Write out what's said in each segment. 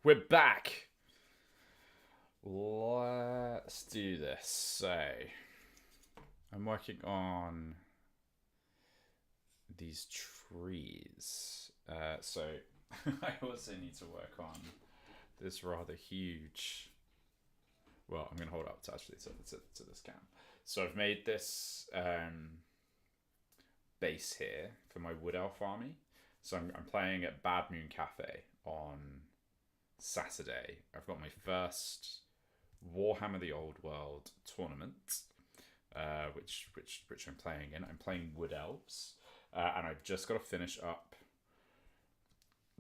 We're back. Let's do this. So, I'm working on these trees. So, I also need to work on this rather huge. Well, I'm going to hold up to actually to this cam. So, I've made this base here for my Wood Elf army. So, I'm playing at Bad Moon Cafe on Saturday. I've got my first Warhammer the Old World tournament, which I'm playing in. I'm playing Wood Elves, and I've just got to finish up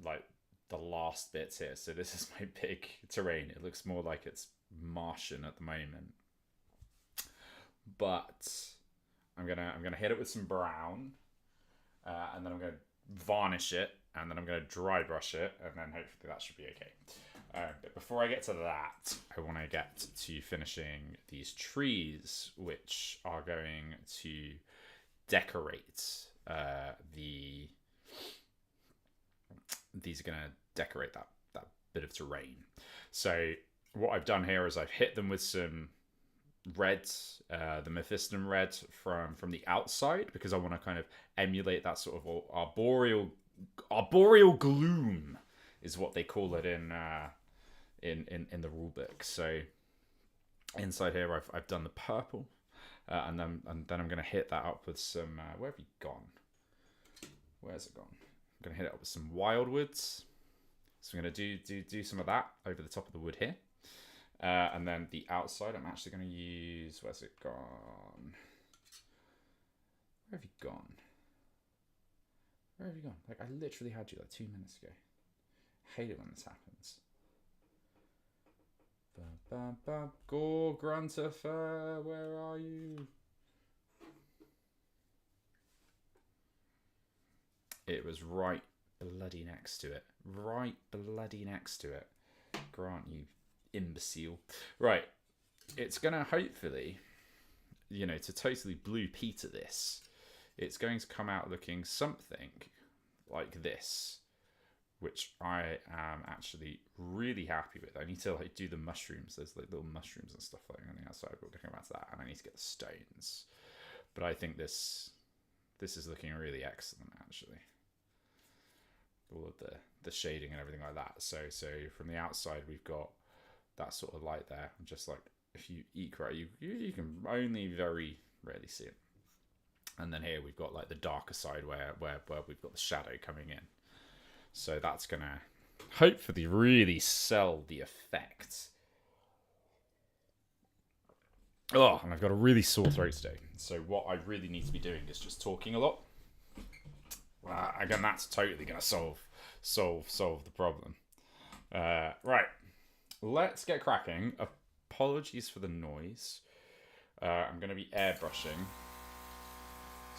like the last bits here. So this is my big terrain. It looks more like it's Martian at the moment, but I'm gonna hit it with some brown, and then I'm gonna varnish it, and then I'm going to dry brush it, and then hopefully that should be okay. But before I get to that, I want to get to finishing these trees, which are going to decorate these are going to decorate that bit of terrain. So what I've done here is I've hit them with some red, the Mephiston red from the outside, because I want to kind of emulate that sort of arboreal gloom is what they call it in the rulebook. So inside here I've done the purple, and then I'm going to hit that up with some where have you gone? Where's it gone? I'm going to hit it up with some wildwoods. So I'm going to do some of that over the top of the wood here. And then the outside, I'm actually going to use... Where's it gone? Where have you gone? Where have you gone? Like, I literally had you like 2 minutes ago. I hate it when this happens. Gore Gruntifer, where are you? It was right bloody next to it. Right bloody next to it. Grant, you imbecile. Right. It's going to hopefully, to totally blue Peter this, it's going to come out looking something like this, which I am actually really happy with. I need to do the mushrooms. There's like little mushrooms and stuff like on the outside. We'll come back to that, and I need to get the stones. But I think this is looking really excellent, actually. All of the shading and everything like that. So from the outside, we've got that sort of light there. Just like if you eat right, you can only very rarely see it. And then here we've got like the darker side where we've got the shadow coming in. So that's gonna hopefully really sell the effect. Oh, and I've got a really sore throat today. So what I really need to be doing is just talking a lot. Again, that's totally gonna solve the problem. Right. Let's get cracking. Apologies for the noise. I'm going to be airbrushing.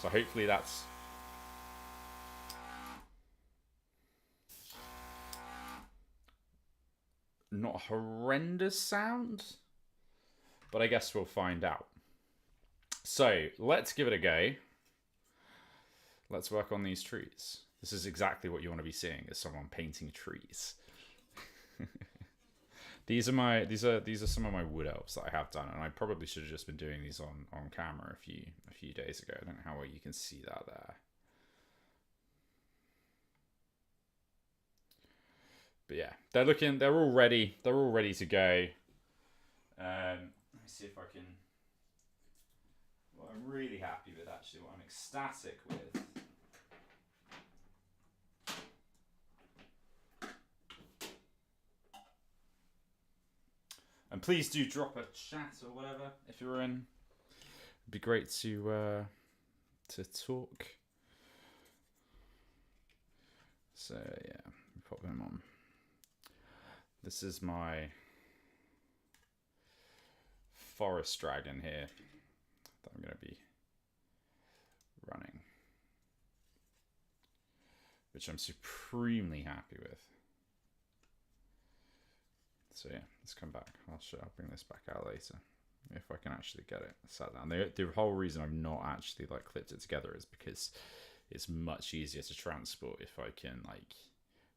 So hopefully that's... not a horrendous sound. But I guess we'll find out. So let's give it a go. Let's work on these trees. This is exactly what you want to be seeing, is someone painting trees. These are some of my wood elves that I have done, and I probably should have just been doing these on camera a few days ago. I don't know how well you can see that there. But yeah, they're all ready to go. Let me see if I can... What I'm really happy with, actually, what I'm ecstatic with, and please do drop a chat or whatever if you're in. It'd be great to talk. So yeah, pop him on. This is my forest dragon here that I'm going to be running, which I'm supremely happy with. So yeah, let's come back. I'll bring this back out later if I can actually get it sat down. The whole reason I've not actually like clipped it together is because it's much easier to transport if I can like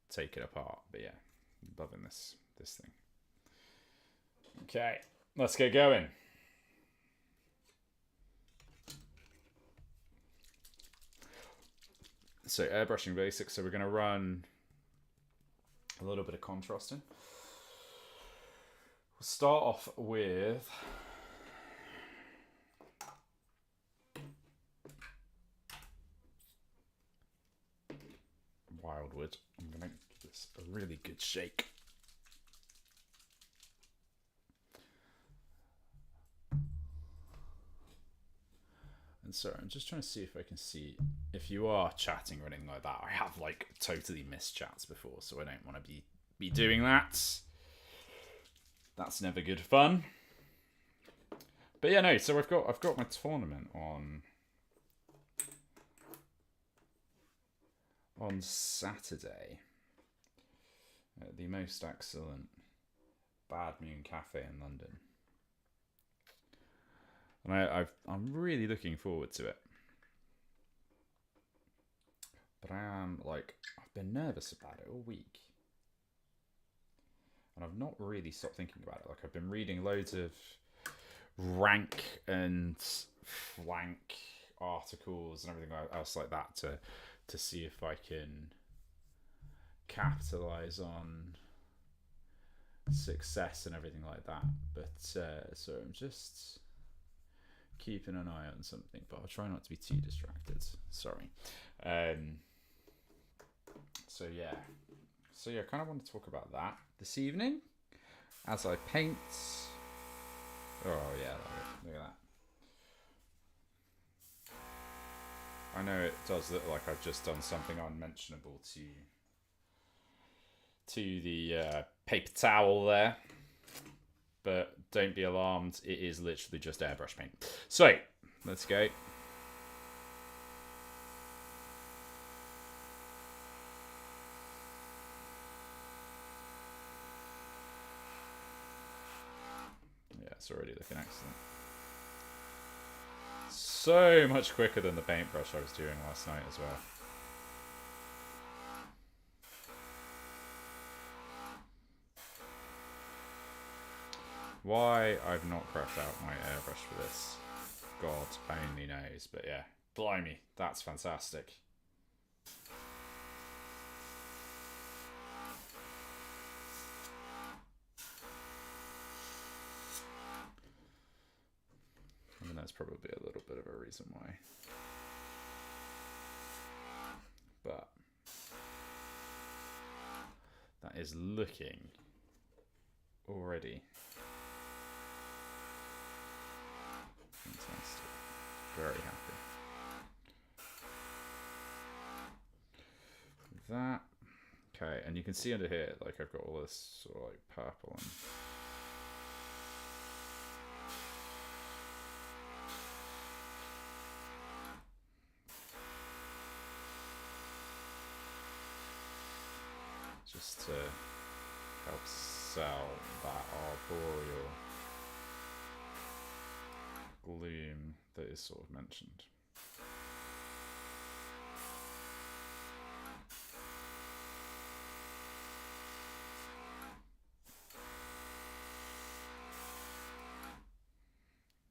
take it apart. But yeah, loving this thing. Okay, let's get going. So airbrushing basics. So we're going to run a little bit of contrasting. We'll start off with Wildwood. I'm going to give this a really good shake. And sorry, I'm just trying to see if I can see if you are chatting or anything like that. I have like totally missed chats before, so I don't want to be doing that. That's never good fun. But yeah, no. So I've got my tournament on Saturday at the most excellent Bad Moon Cafe in London. And I'm really looking forward to it. But I've been nervous about it all week. And I've not really stopped thinking about it. Like, I've been reading loads of rank and flank articles and everything else like that to see if I can capitalize on success and everything like that. But so I'm just keeping an eye on something, but I'll try not to be too distracted. Sorry. So I kind of want to talk about that this evening as I paint. Oh yeah, look at that. I know it does look like I've just done something unmentionable to the paper towel there, but don't be alarmed, it is literally just airbrush paint. So, let's go. Yeah, it's already looking excellent. So much quicker than the paintbrush I was doing last night as well. Why I've not prepped out my airbrush for this, God only knows. But yeah, blimey, that's fantastic. I mean, that's probably a little bit of a reason why. But that is looking already fantastic. Very happy. That. Okay, and you can see under here, like I've got all this sort of like purple and just to help sell that arboreal gloom that is sort of mentioned.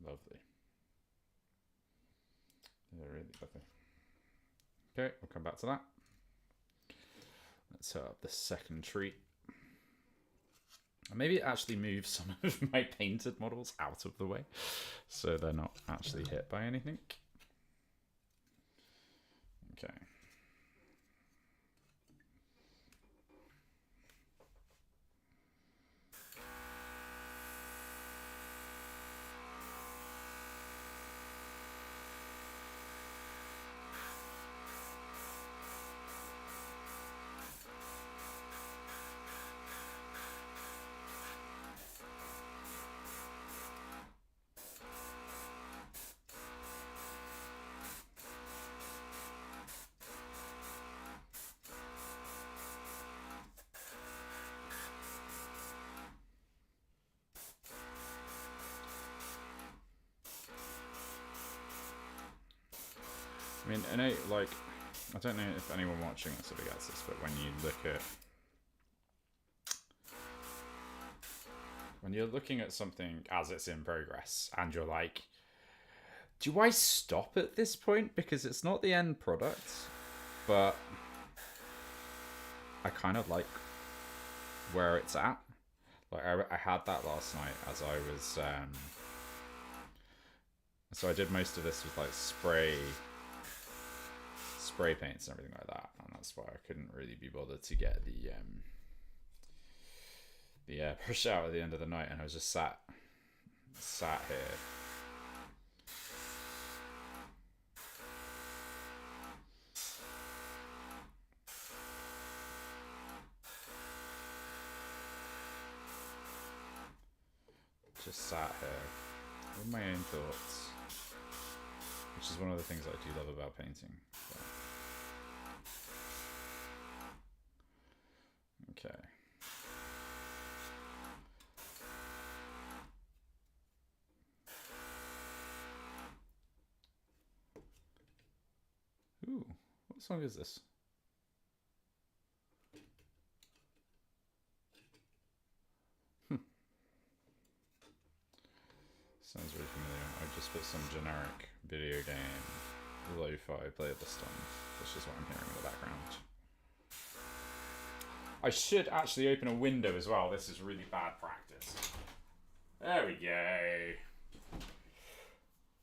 Lovely. Yeah, really lovely. Okay, we'll come back to that. Let's set up the second tree. Maybe actually move some of my painted models out of the way so they're not actually hit by anything. Okay. I mean, I know, like, I don't know if anyone watching this ever gets this, but when you look at when you're looking at something as it's in progress and you're like, do I stop at this point because it's not the end product, but I kind of like where it's at. Like I had that last night as I was so I did most of this with like spray paints and everything like that, and that's why I couldn't really be bothered to get the airbrush out at the end of the night, and I was just sat here. Just sat here with my own thoughts, which is one of the things that I do love about painting. But... okay. Ooh, what song is this? Sounds very familiar. I just put some generic video game lo-fi playlist on, which is what I'm hearing in the background. I should actually open a window as well. This is really bad practice. There we go.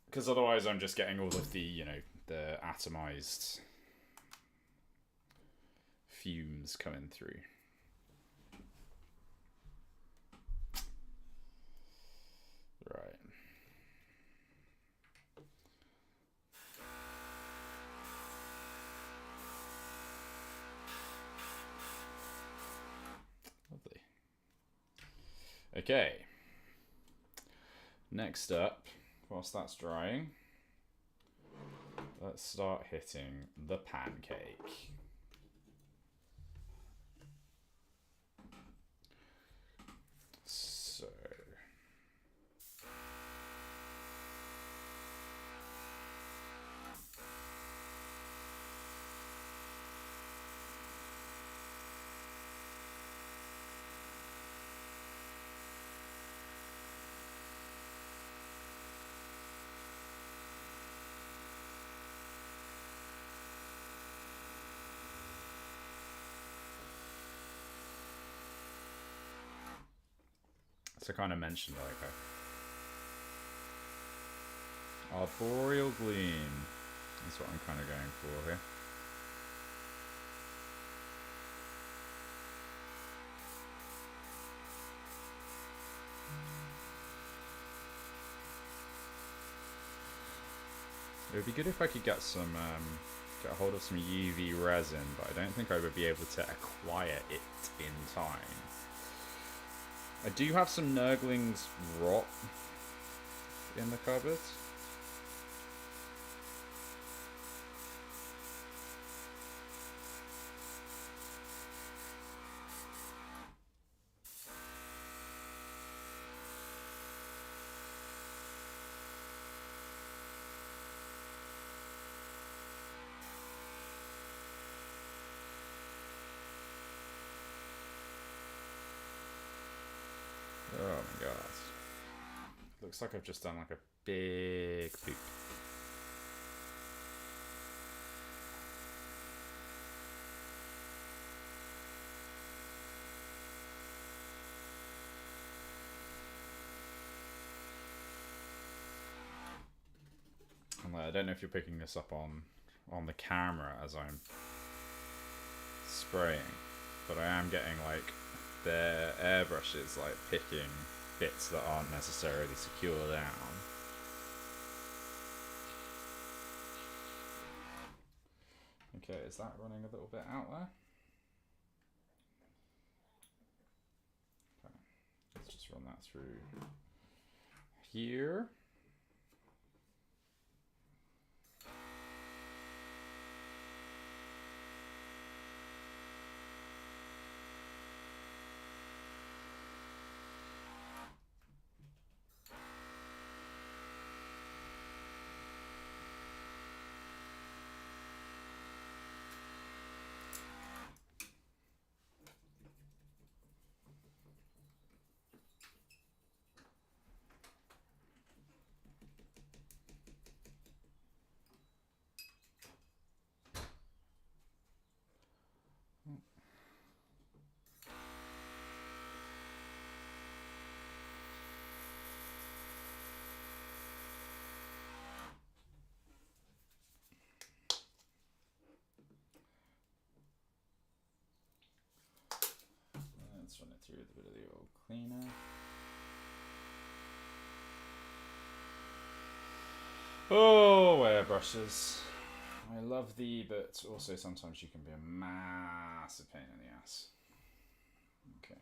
Because otherwise I'm just getting all of the, you know, the atomized fumes coming through. Right. Lovely. Okay. Next up, whilst that's drying, let's start hitting the pancake. So... so I kind of mentioned like arboreal gleam is what I'm kind of going for here. It would be good if I could get some get a hold of some UV resin, but I don't think I would be able to acquire it in time. I do have some Nurgling's Rot in the cupboard. Oh my god. Looks like I've just done like a big poop. And I don't know if you're picking this up on the camera as I'm spraying, but I am getting like the airbrush is like picking bits that aren't necessarily secure down. Okay, is that running a little bit out there? Okay, let's just run that through here. Just run it through with a bit of the old cleaner. Oh, airbrushes. I love thee, but also sometimes you can be a massive pain in the ass. Okay.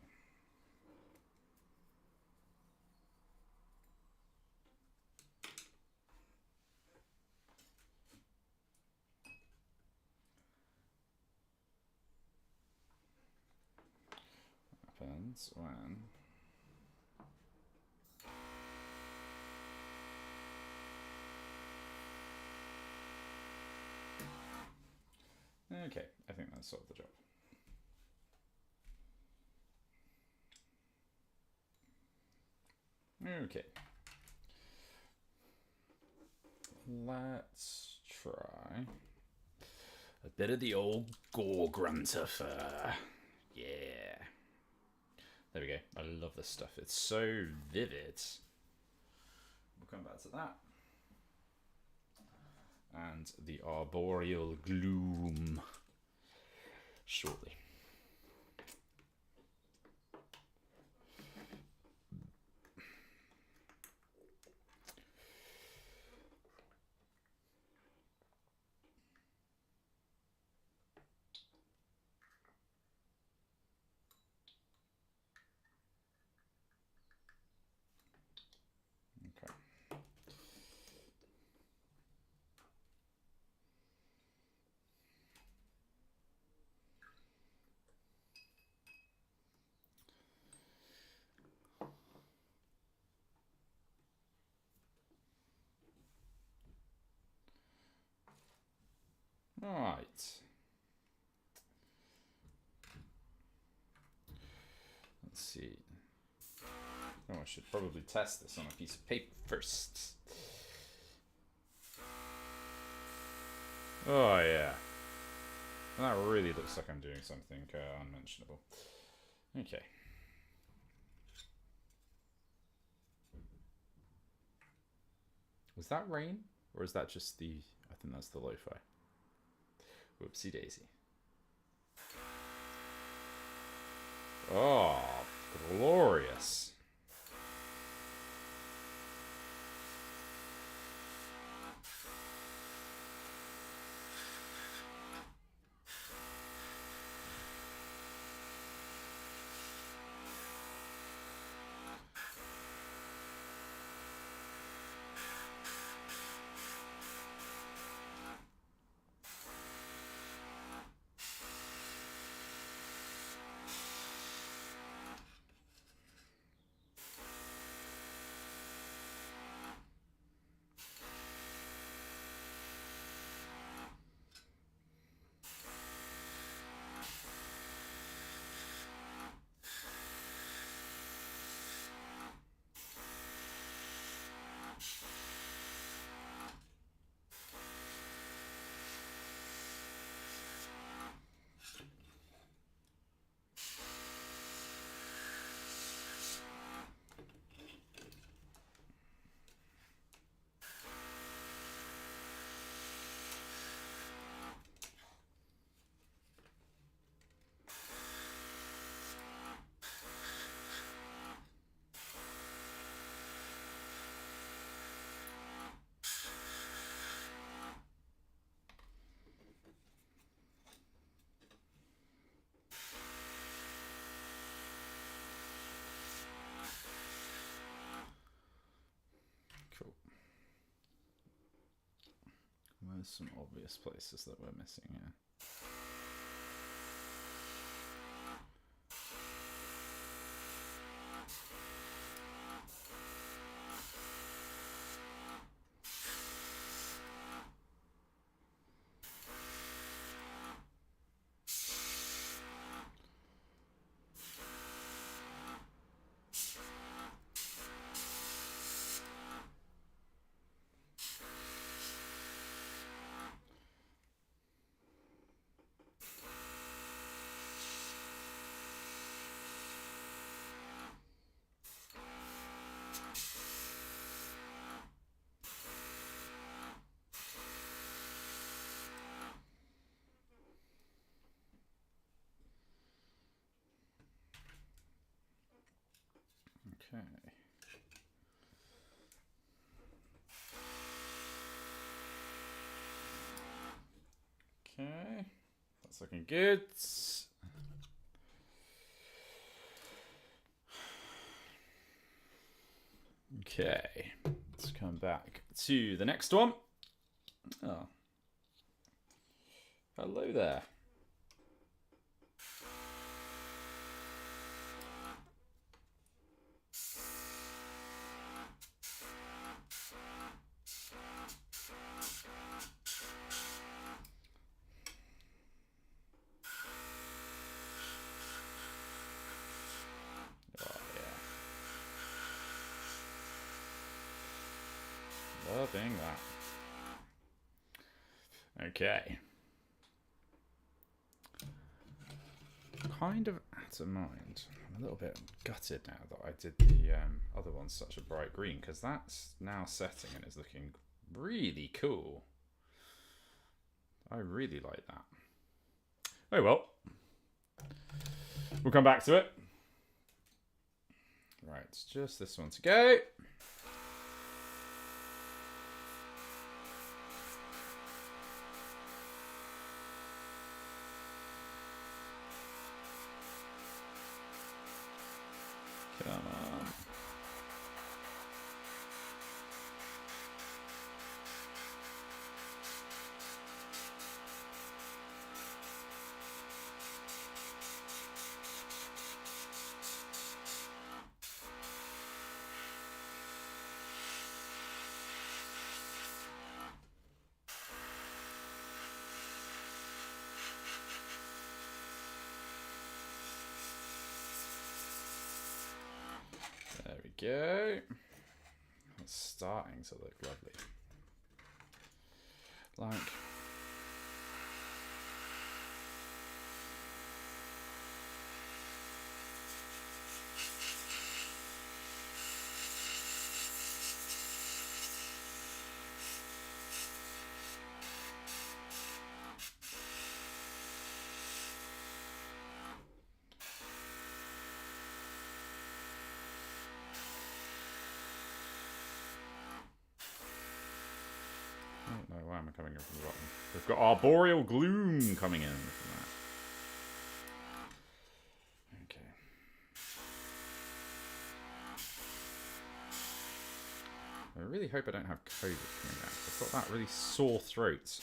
Happens when okay, I think that solved the job. Okay. Let's try a bit of the old gore grunter fur. Yeah. There we go. I love this stuff. It's so vivid. We'll come back to that. And the arboreal gloom shortly. Okay. All right. Let's see. Oh, I should probably test this on a piece of paper first. Oh, yeah. That really looks like I'm doing something unmentionable. Okay. Was that rain? Or is that just the... I think that's the lo-fi. Whoopsie daisy. Oh, glorious. Cool. Where's some obvious places that we're missing here? Okay. Okay. That's looking good. Okay. Let's come back to the next one. Oh. Hello there. Loving that. Okay. Kind of out of mind. I'm a little bit gutted now that I did the other one such a bright green, because that's now setting and is looking really cool. I really like that. Oh well. We'll come back to it. Right, it's just this one to go. Come on. There we go. It's starting to look lovely. Like, I don't know why am I coming in from the bottom. We've got Arboreal Gloom coming in from that. Okay. I really hope I don't have COVID coming back. I've got that really sore throat.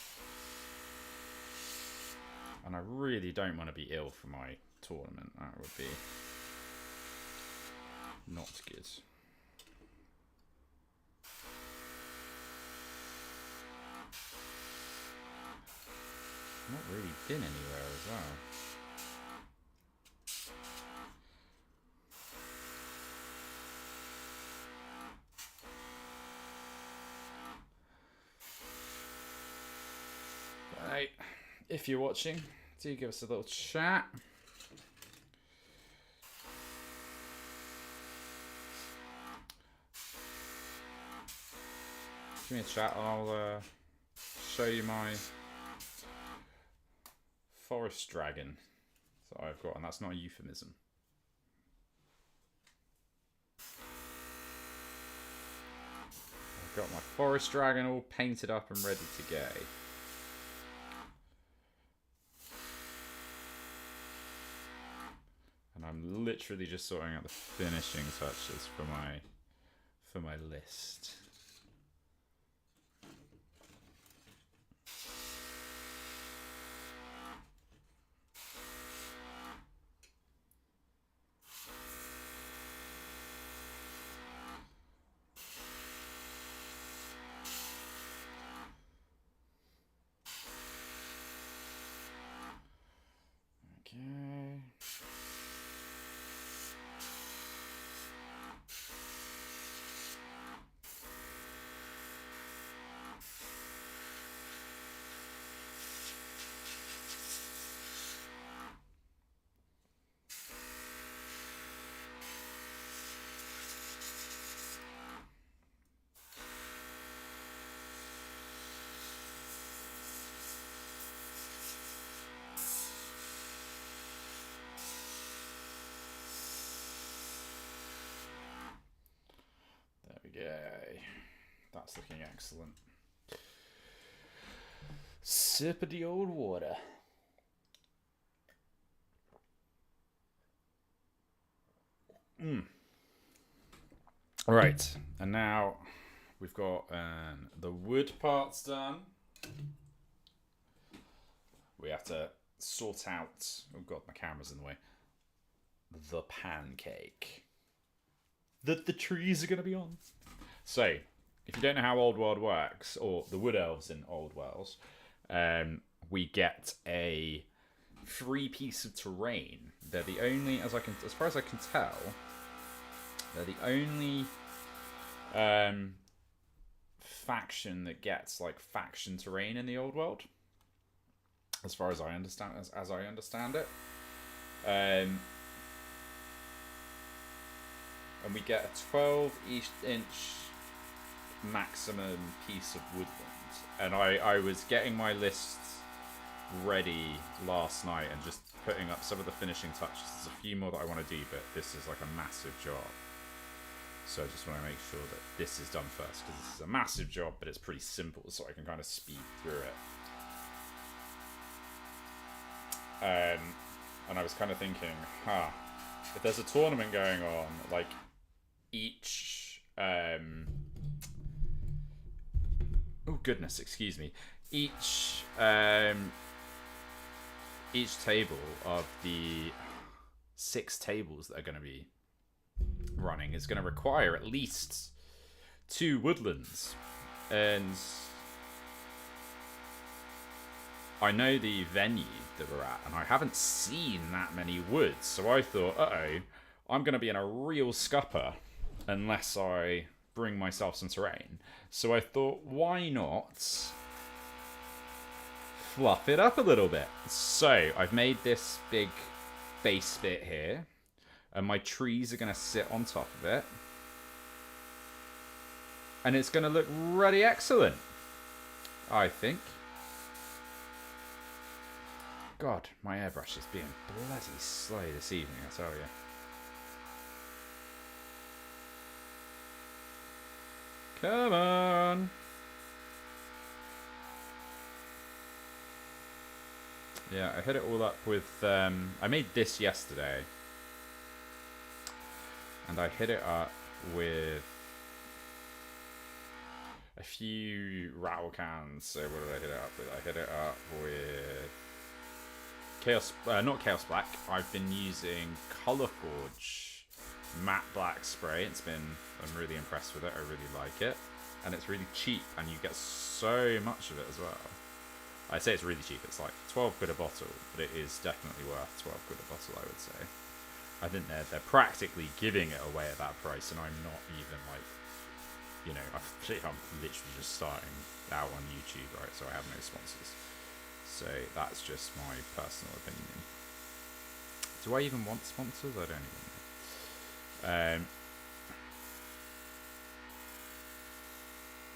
And I really don't want to be ill for my tournament. That would be not good. Not really been anywhere as well. Right, if you're watching, do give us a little chat. Give me a chat, I'll show you my forest dragon that I've got, and that's not a euphemism. I've got my forest dragon all painted up and ready to go. And I'm literally just sorting out the finishing touches for my list. Okay. that's looking excellent. Sip of the old water. Right, and now we've got the wood parts done. We have to sort out, oh god, my camera's in the way, the pancake that the trees are going to be on. So, if you don't know how Old World works, or the Wood Elves in Old Worlds, we get a free piece of terrain. They're the only, as far as I can tell, they're the only faction that gets like faction terrain in the Old World, as far as I understand, as I understand it. And we get a 12-inch maximum piece of woodland. And I was getting my list ready last night and just putting up some of the finishing touches. There's a few more that I want to do, but this is like a massive job. So I just want to make sure that this is done first, because this is a massive job, but it's pretty simple, so I can kind of speed through it. And I was kind of thinking, if there's a tournament going on, like each, oh goodness, excuse me, each table of the 6 tables that are going to be running is going to require at least 2 woodlands, and I know the venue that we're at, and I haven't seen that many woods, so I thought, I'm going to be in a real scupper unless I bring myself some terrain. So I thought, why not fluff it up a little bit? So I've made this big base bit here, and my trees are going to sit on top of it, and it's going to look really excellent, I think. God, my airbrush is being bloody slow this evening, I tell you. Come on! Yeah, I hit it all up with... I made this yesterday. And I hit it up with a few rattle cans. So what did I hit it up with? I hit it up with... Chaos, not Chaos Black. I've been using Colorforge matte black spray. I'm really impressed with it. I really like it, and it's really cheap, and you get so much of it as well. I say it's really cheap. It's like 12 quid a bottle, but it is definitely worth 12 quid a bottle, I would say. I think they're practically giving it away at that price, and I'm not even like, you know, I'm literally just starting out on YouTube, right? So I have no sponsors. So that's just my personal opinion. Do I even want sponsors? I don't even know.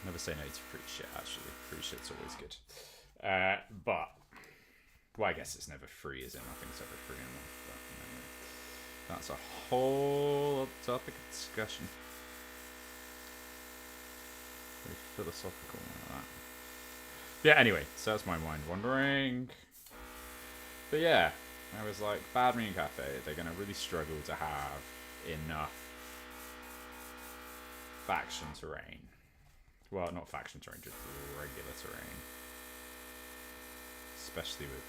Never say no to free shit, actually. Free shit's always good. But, well, I guess it's never free, is it? Nothing's ever free in life. But anyway, that's a whole other topic of discussion. Very philosophical like that. Yeah, anyway, so that's my mind wandering. But yeah, I was like, Bad Moon Cafe, they're going to really struggle to have enough faction terrain. Well, not faction terrain, just regular terrain. Especially with,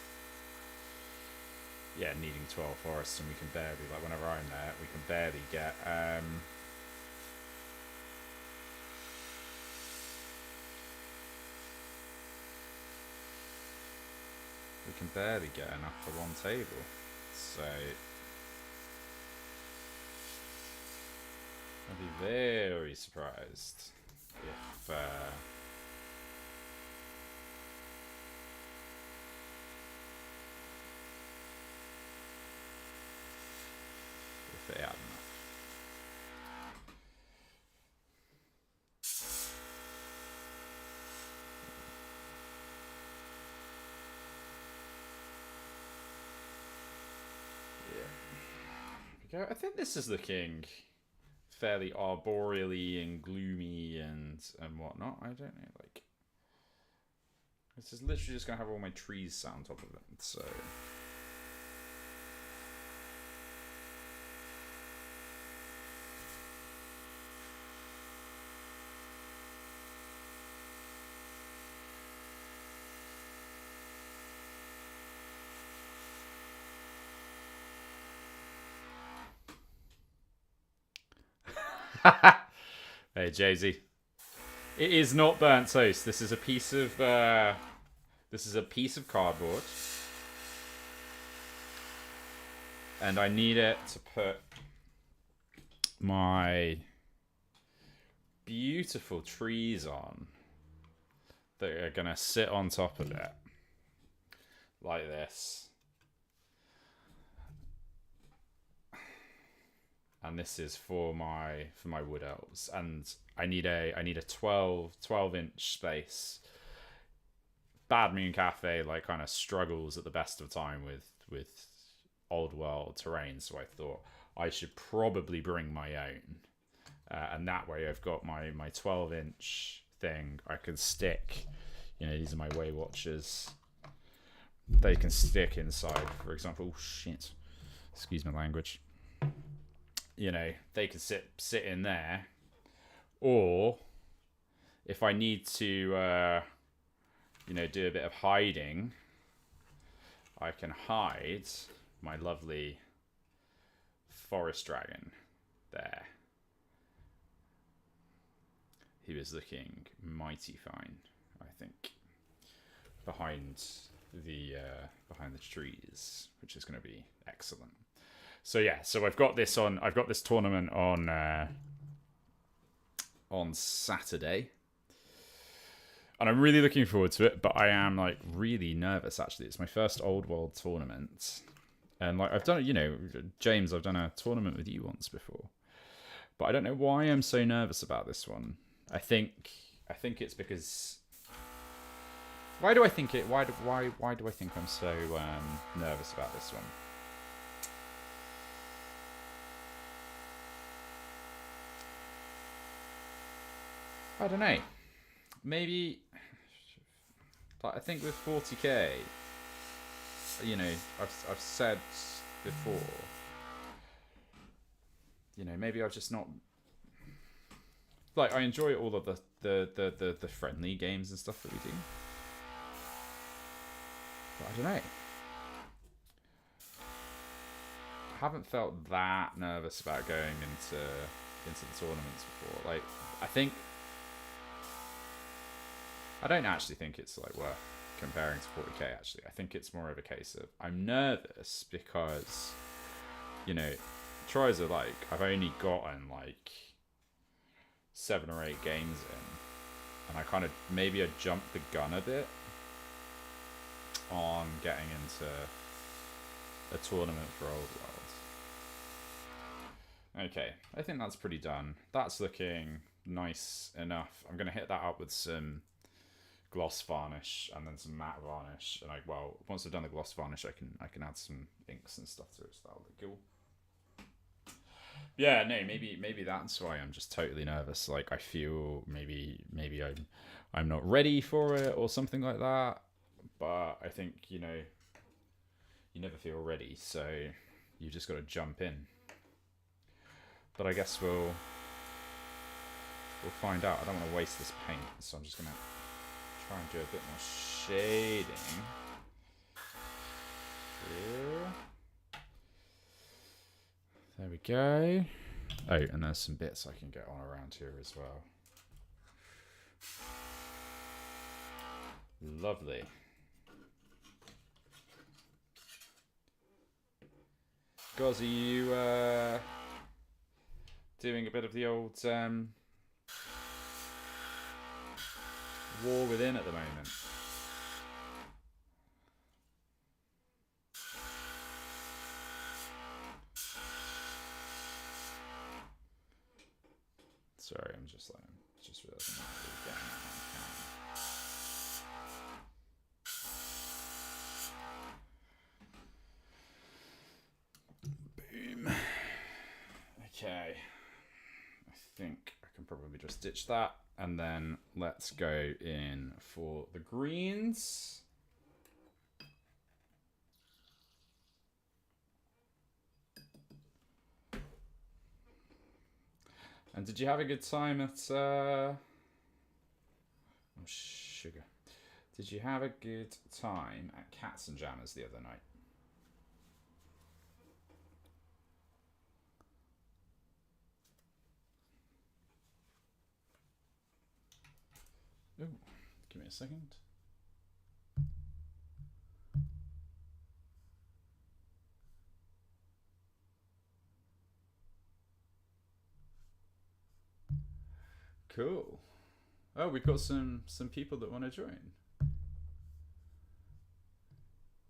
yeah, needing 12 forests, and we can barely, like whenever I'm there, we can barely get, we can barely get enough for one table. So I'd be very surprised if they had enough. Yeah. I think this is looking fairly arboreally and gloomy and whatnot. I don't know, like, this is literally just gonna have all my trees sat on top of it, so. Hey, Jay-Z. It is not burnt toast. This is a piece of cardboard, and I need it to put my beautiful trees on that are gonna sit on top of it like this. And this is for my Wood Elves, and I need a 12 inch space. Bad Moon Cafe like kind of struggles at the best of time with old world terrain, so I thought I should probably bring my own, and that way I've got my 12 inch thing I can stick. You know, these are my Way Watchers. They can stick inside, for example. Oh, shit, excuse my language. You know, they can sit in there, or if I need to, you know, do a bit of hiding, I can hide my lovely forest dragon there. He was looking mighty fine, I think, behind the trees, which is going to be excellent. So yeah, so I've got this tournament on Saturday, and I'm really looking forward to it. But I am like really nervous. Actually, it's my first old world tournament, and like I've done, you know, James, I've done a tournament with you once before, but I don't know why I'm so nervous about this one. I think it's because. Why do I think it? Why do I think I'm so nervous about this one? I don't know. Maybe, like, I think with 40k, you know, I've said before, you know, maybe I've just not, like, I enjoy all of the friendly games and stuff that we do, but I don't know. I haven't felt that nervous about going into the tournaments before. Like, I don't actually think it's like worth comparing to 40k. Actually, I think it's more of a case of I'm nervous because, you know, tries are like I've only gotten like 7 or 8 games in, and I kind of maybe I jumped the gun a bit on getting into a tournament for Old World. Okay, I think that's pretty done. That's looking nice enough. I'm gonna hit that up with some gloss varnish and then some matte varnish, and once I've done the gloss varnish, I can add some inks and stuff to it, so that'll look cool. Yeah, no, maybe that's why I'm just totally nervous. Like I feel maybe I'm not ready for it or something like that. But I think, you know, you never feel ready, so you just got to jump in. But I guess we'll find out. I don't want to waste this paint, so I'm just gonna try and do a bit more shading here. There we go. Oh, and there's some bits I can get on around here as well. Lovely. Guys, are you doing a bit of the old war within at the moment? Sorry, I'm just realizing that we're getting that on camera. Boom. Okay. think I can probably just ditch that. And then let's go in for the greens. And did you have a good time at... Oh, sugar. Did you have a good time at Cats and Jammers the other night? Ooh, give me a second. Cool. Oh, we've got some people that want to join.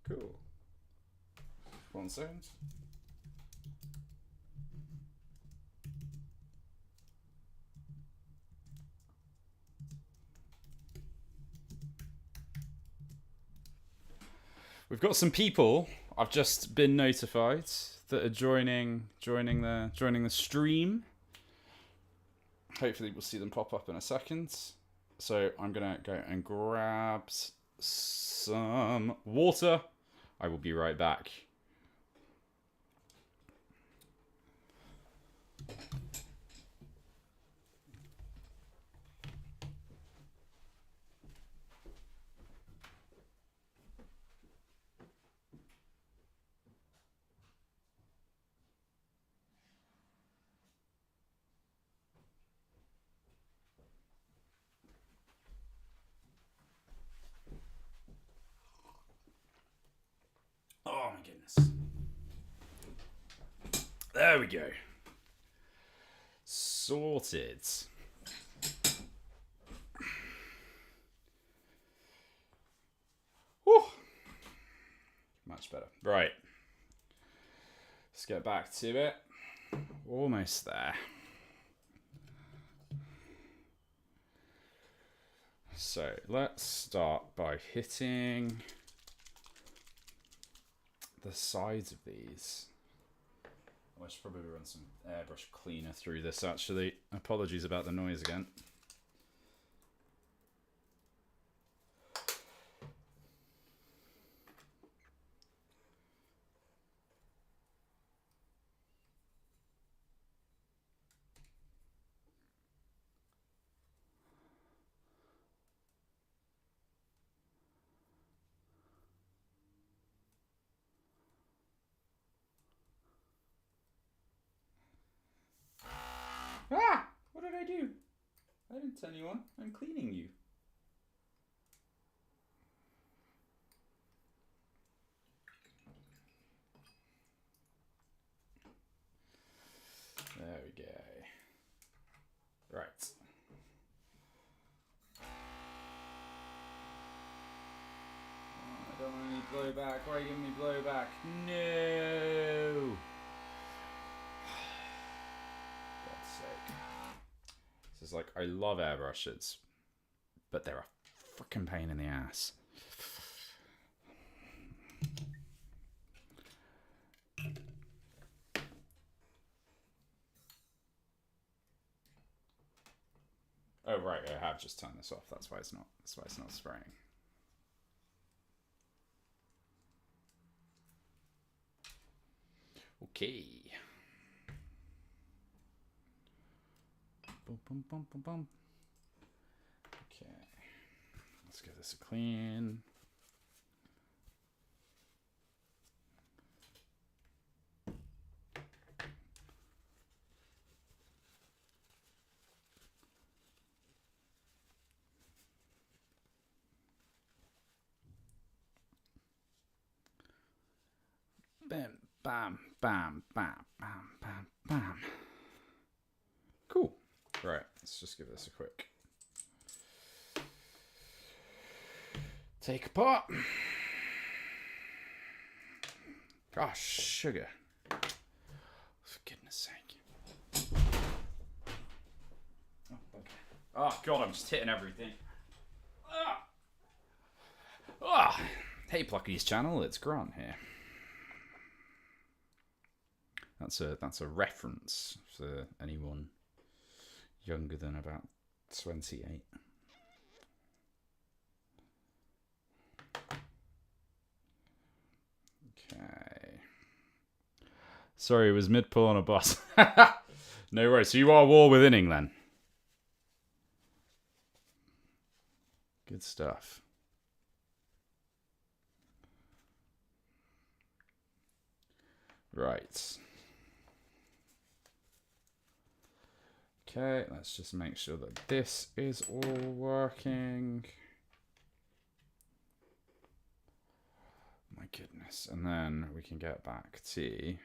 Cool. 1 second. We've got some people. I've just been notified that are joining the stream. Hopefully we'll see them pop up in a second. So I'm gonna go and grab some water. I will be right back. Oh my goodness. There we go. Sorted. Whew. Much better. Right. Let's get back to it. Almost there. So let's start by hitting the sides of these. I should probably run some airbrush cleaner through this actually. Apologies about the noise again. Ah! What did I do? I didn't tell anyone. I'm cleaning you. There we go. Right. I don't want any blowback. Why are you giving me blowback? No! God's sake. This is like, I love airbrushes, but they're a fucking pain in the ass. Oh right, I have just turned this off. That's why it's not spraying. Okay. Boom, boom, boom, boom, boom. Okay. Let's give this a clean. Bam, bam, bam, bam, bam, bam, bam. Cool. Right, let's just give this a quick take apart. Gosh, sugar. For goodness sake. Oh, okay. Oh god, I'm just hitting everything. Ah! Ah! Hey Pluckee's channel, it's Grant here. That's a reference for anyone younger than about 28. Okay. Sorry, it was mid-pull on a boss. No worries. So you are war withinning then. Good stuff. Right. Okay, let's just make sure that this is all working. My goodness. And then we can get back to...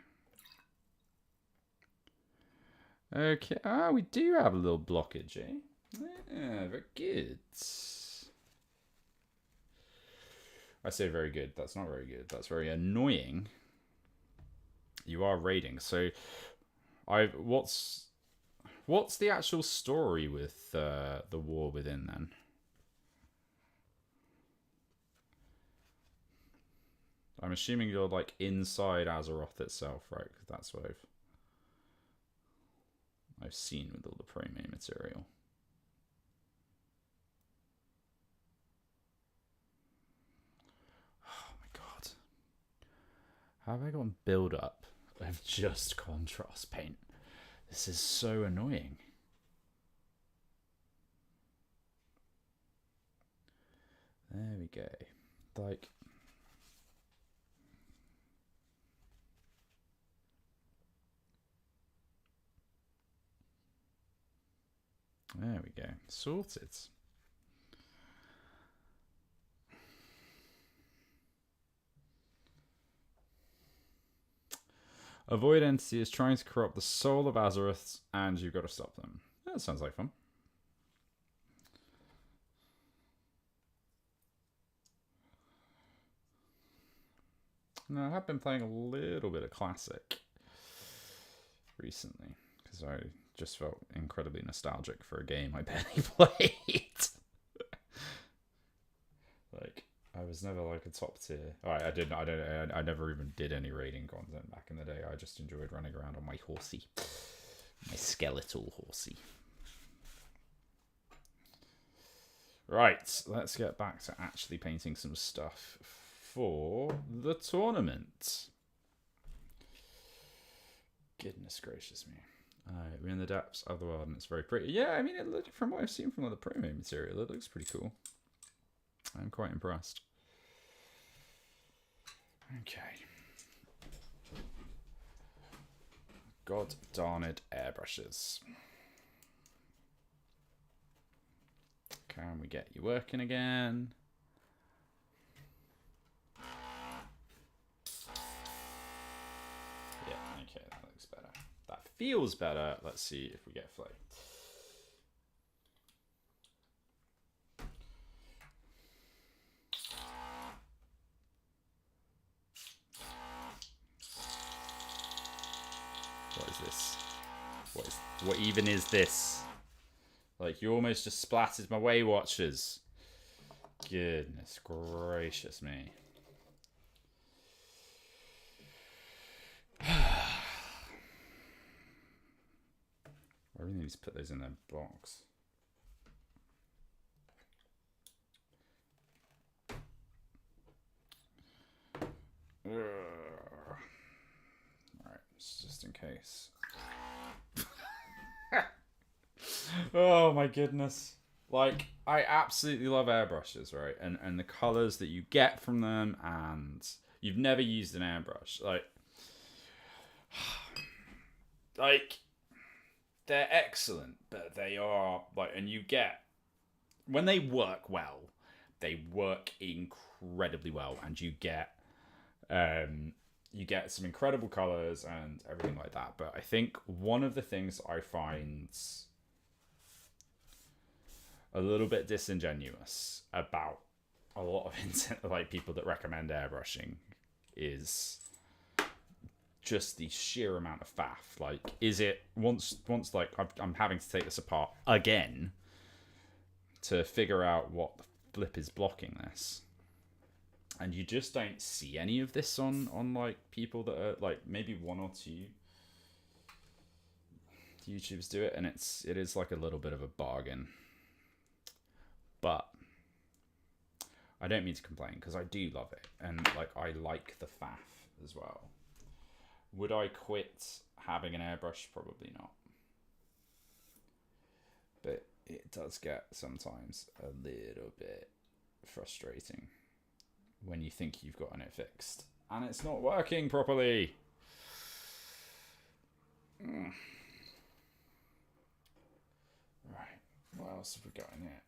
Okay, we do have a little blockage, eh? Yeah, very good. I say very good. That's not very good. That's very annoying. You are raiding. So, what's the actual story with the war within then? I'm assuming you're like inside Azeroth itself, right? Because that's what I've seen with all the pro-main material. Oh my god. How have I gone build up of just contrast paint? This is so annoying. There we go. Like... There we go. Sorted. A void entity is trying to corrupt the soul of Azeroth, and you've got to stop them. That sounds like fun. No, I have been playing a little bit of Classic recently, because I just felt incredibly nostalgic for a game I barely played. Like, I was never like a top tier. I never even did any raiding content back in the day. I just enjoyed running around on my horsey, my skeletal horsey. Right, let's get back to actually painting some stuff for the tournament. Goodness gracious me. Alright, we're in the depths of the world and it's very pretty. Yeah, I mean, from what I've seen from the promo material, it looks pretty cool. I'm quite impressed. Okay. God darned airbrushes. Can we get you working again? Yeah, okay, that looks better. That feels better. Let's see if we get flow. What is this? What even is this? Like, you almost just splattered my Way Watchers. Goodness gracious me. I really need to put those in their box. Alright, just in case. Oh my goodness. Like, I absolutely love airbrushes, right? And the colours that you get from them, and you've never used an airbrush. Like, they're excellent, but they are, like, and you get, when they work well, they work incredibly well, and you get some incredible colours and everything like that. But I think one of the things I find a little bit disingenuous about a lot of like people that recommend airbrushing is just the sheer amount of faff. Like, is it once like I'm having to take this apart again to figure out what the flip is blocking this, and you just don't see any of this on like people that are like maybe one or two. YouTubers do it, and it is like a little bit of a bargain. But I don't mean to complain, because I do love it, and like I like the faff as well. Would I quit having an airbrush? Probably not. But it does get sometimes a little bit frustrating when you think you've gotten it fixed and it's not working properly. Right, what else have we got in here?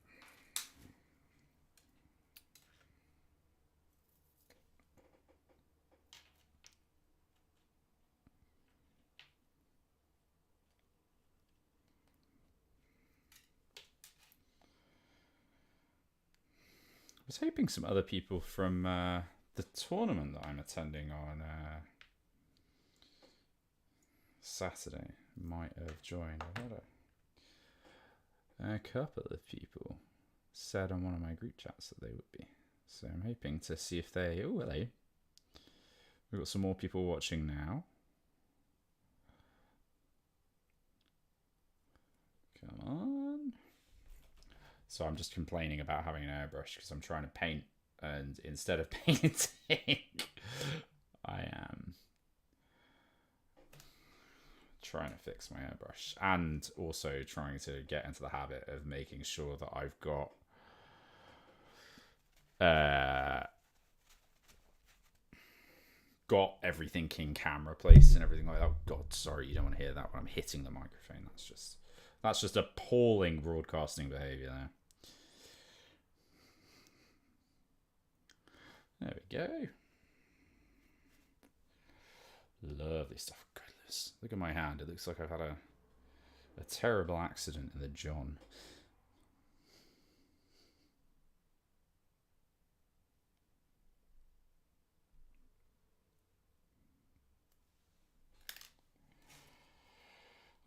I was hoping some other people from the tournament that I'm attending on Saturday might have joined. I had a couple of people said on one of my group chats that they would be. So I'm hoping to see if they... Oh, hello. We've got some more people watching now. Come on. So I'm just complaining about having an airbrush because I'm trying to paint, and instead of painting, I am trying to fix my airbrush, and also trying to get into the habit of making sure that I've got everything in camera place and everything like that. Oh God, sorry, you don't want to hear that when I'm hitting the microphone. That's just appalling broadcasting behaviour there. There we go. Lovely stuff. Goodness. Look at my hand. It looks like I've had a terrible accident in the John.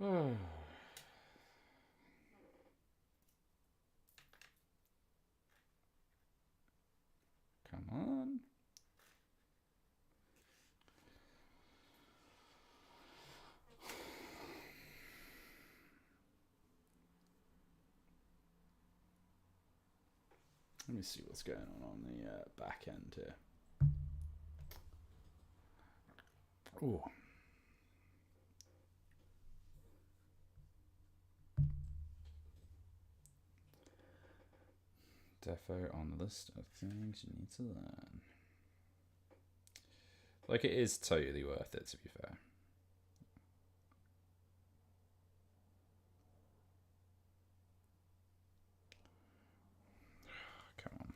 Oh. Come on. Let me see what's going on the back end here. Oh. Defo on the list of things you need to learn. Like, it is totally worth it, to be fair. Come on.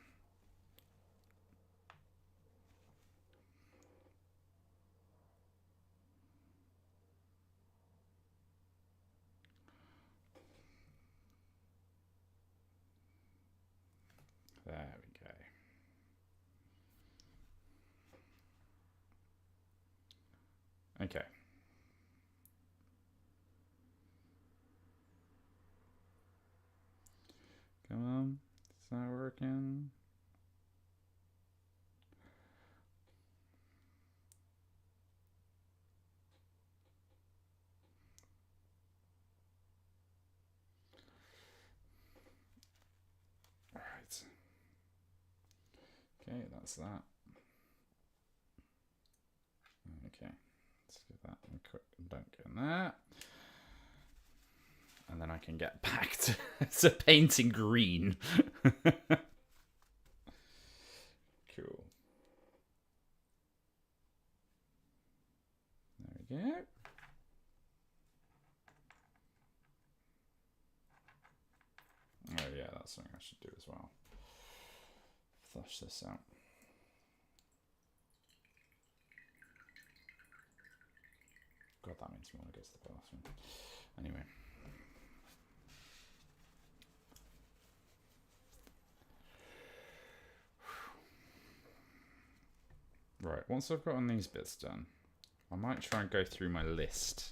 There we go. Okay. Come on. It's not working. All right. Okay, that's that. Okay. Let's get that and quick dunk in there. And then I can get back to painting green. Cool. There we go. Oh yeah, that's something I should do as well. Flush this out. God, that makes me want to go to the bathroom. Anyway. Right, once I've gotten these bits done, I might try and go through my list.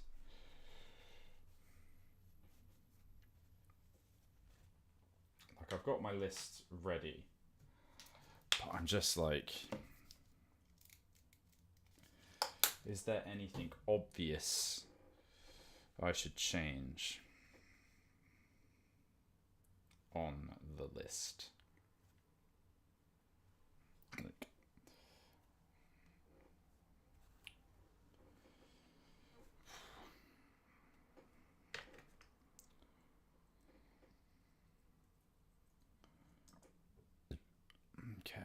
Like, I've got my list ready, but I'm just like, is there anything obvious I should change on the list. Like, okay.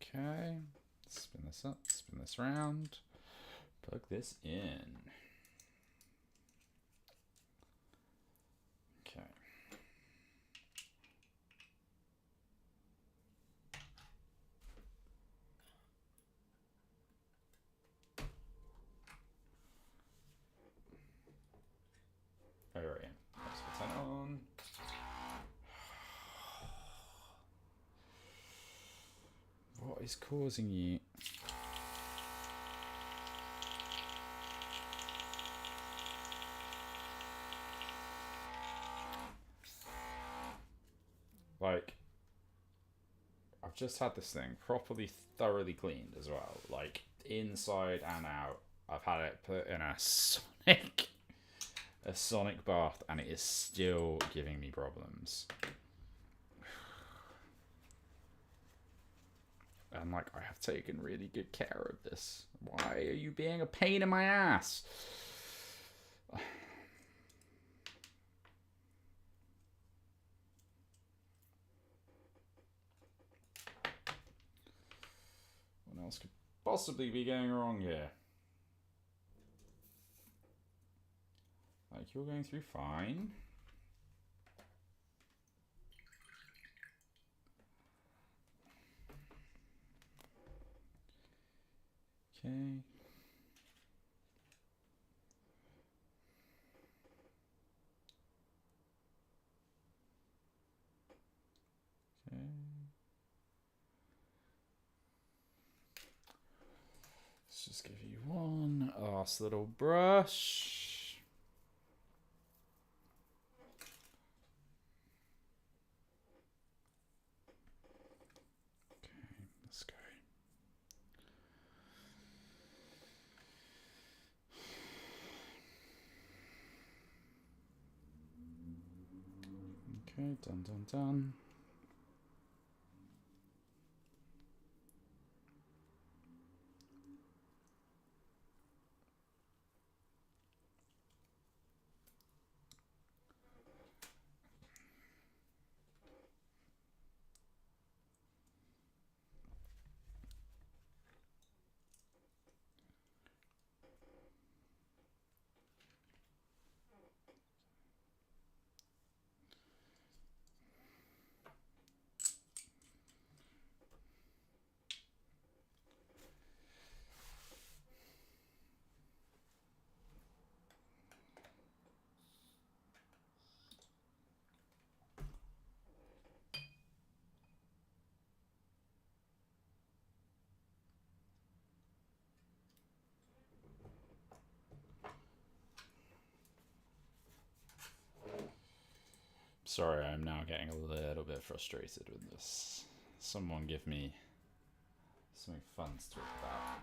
Okay. Spin this up, spin this around, plug this in. Okay. All right. Let's put that on. What is causing you? Like, I've just had this thing properly, thoroughly cleaned as well. Like, inside and out. I've had it put in a sonic bath, and it is still giving me problems. And like, I have taken really good care of this. Why are you being a pain in my ass? What else could possibly be going wrong here? Like, you're going through fine. Okay. Okay. Let's just give you one last little brush. Okay, let's go. Okay, done. Sorry, I'm now getting a little bit frustrated with this. Someone give me something fun to talk about,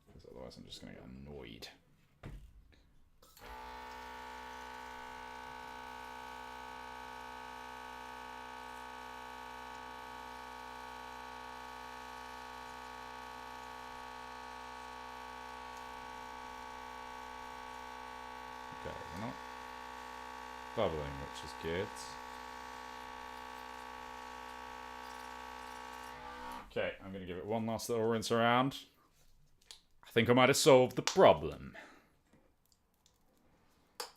because otherwise I'm just going to get annoyed. Okay, we're not bubbling, which is good. Okay, I'm going to give it one last little rinse around. I think I might have solved the problem.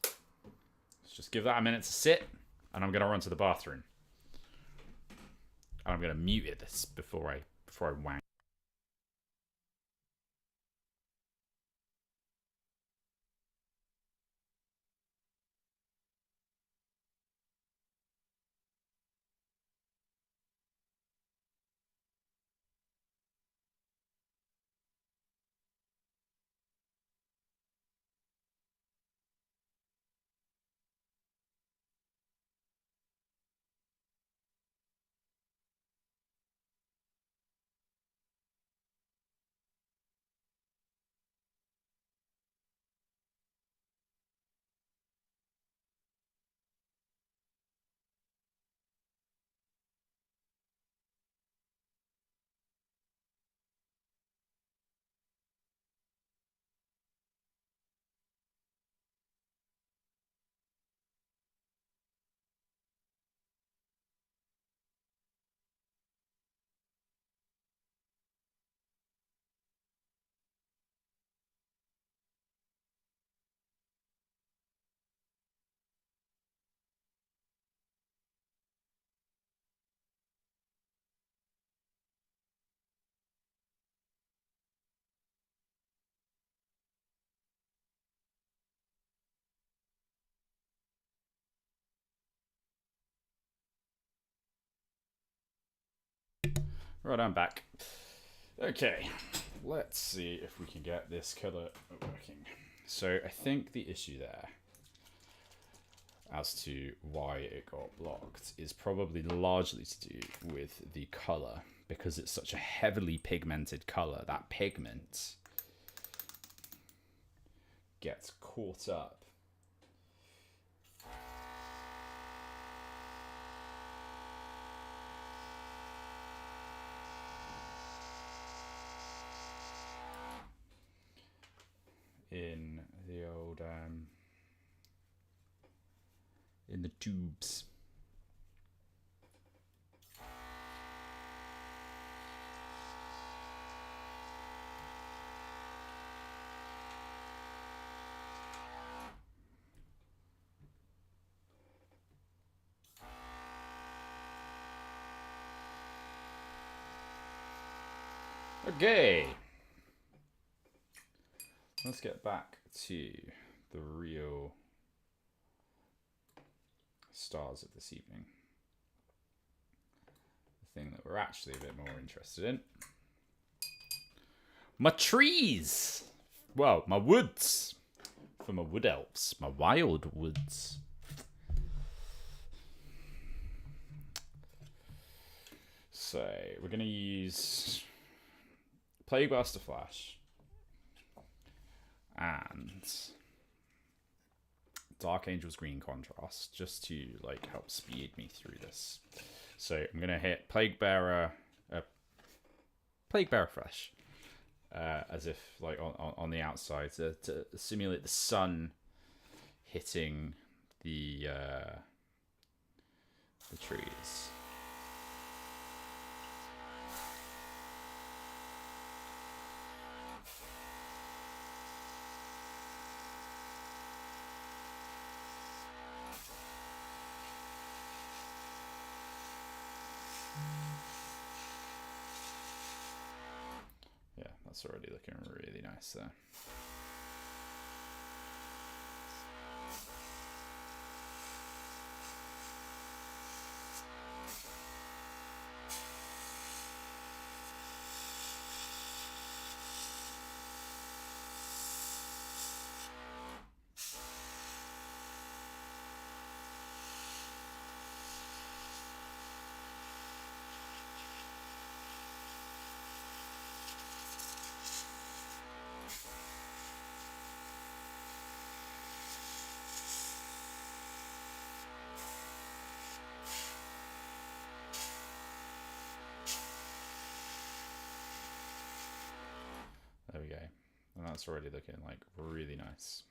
Let's just give that a minute to sit, and I'm going to run to the bathroom. And I'm going to mute it before I wang. Right, I'm back. Okay, let's see if we can get this colour working. So I think the issue there as to why it got blocked is probably largely to do with the colour, because it's such a heavily pigmented colour. That pigment gets caught up in the old in the tubes. Okay, let's get back to the real stars of this evening. The thing that we're actually a bit more interested in. My trees! Well, my woods. For my wood elves. My wild woods. So, we're going to use Plaguebuster Flash and Dark Angel's Green Contrast just to like help speed me through this. So I'm gonna hit Plaguebearer Flash as if like on the outside to simulate the sun hitting the trees. Yeah, that's already looking really nice there. There we go. And that's already looking like really nice.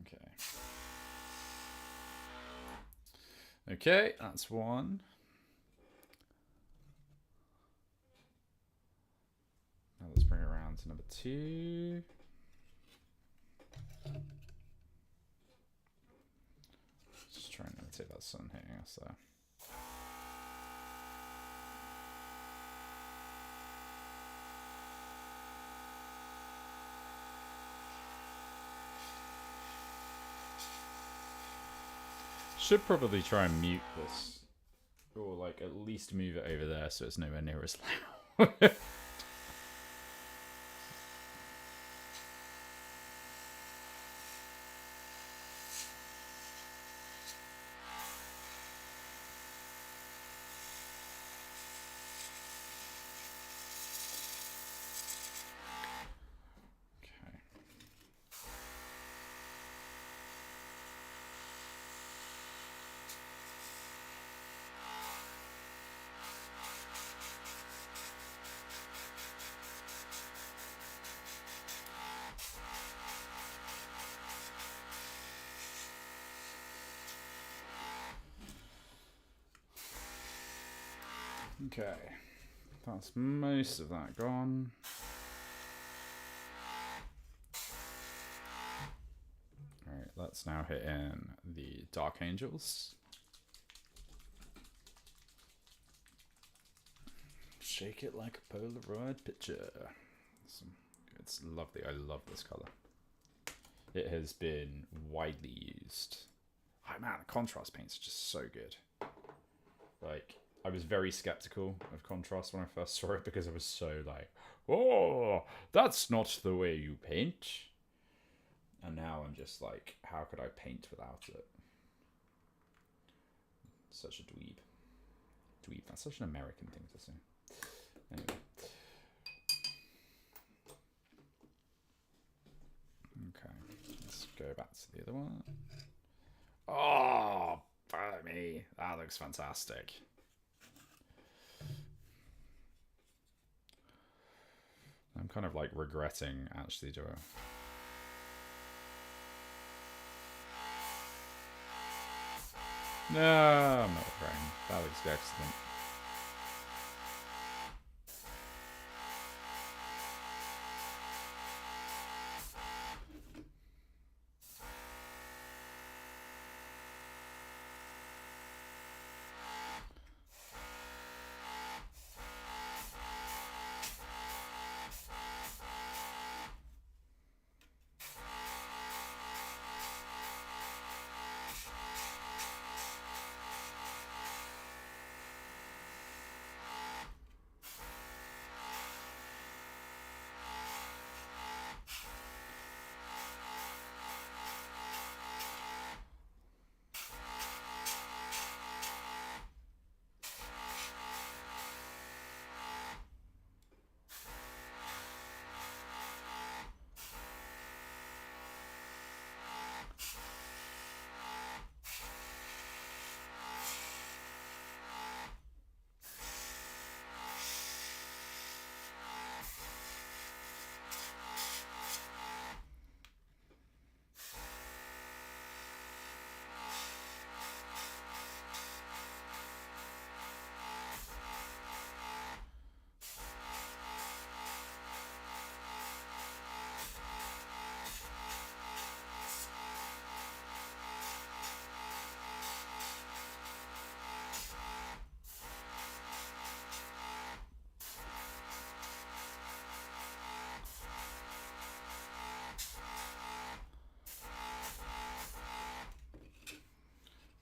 Okay. Okay, that's one. Now let's bring it around to number 2. Just trying to take that sun hitting us there. Should probably try and mute this, or like at least move it over there so it's nowhere near as loud. Okay, that's most of that gone. Alright, let's now hit in the Dark Angels. Shake it like a Polaroid picture. It's lovely. I love this colour. It has been widely used. Oh man, the contrast paints are just so good. Like, I was very skeptical of contrast when I first saw it because I was so like, oh, that's not the way you paint. And now I'm just like, how could I paint without it? Such a dweeb. Dweeb, that's such an American thing to say. Anyway. Okay, let's go back to the other one. Oh, by me. That looks fantastic. I'm kind of like regretting actually doing. No, I'm not regretting. That looks excellent.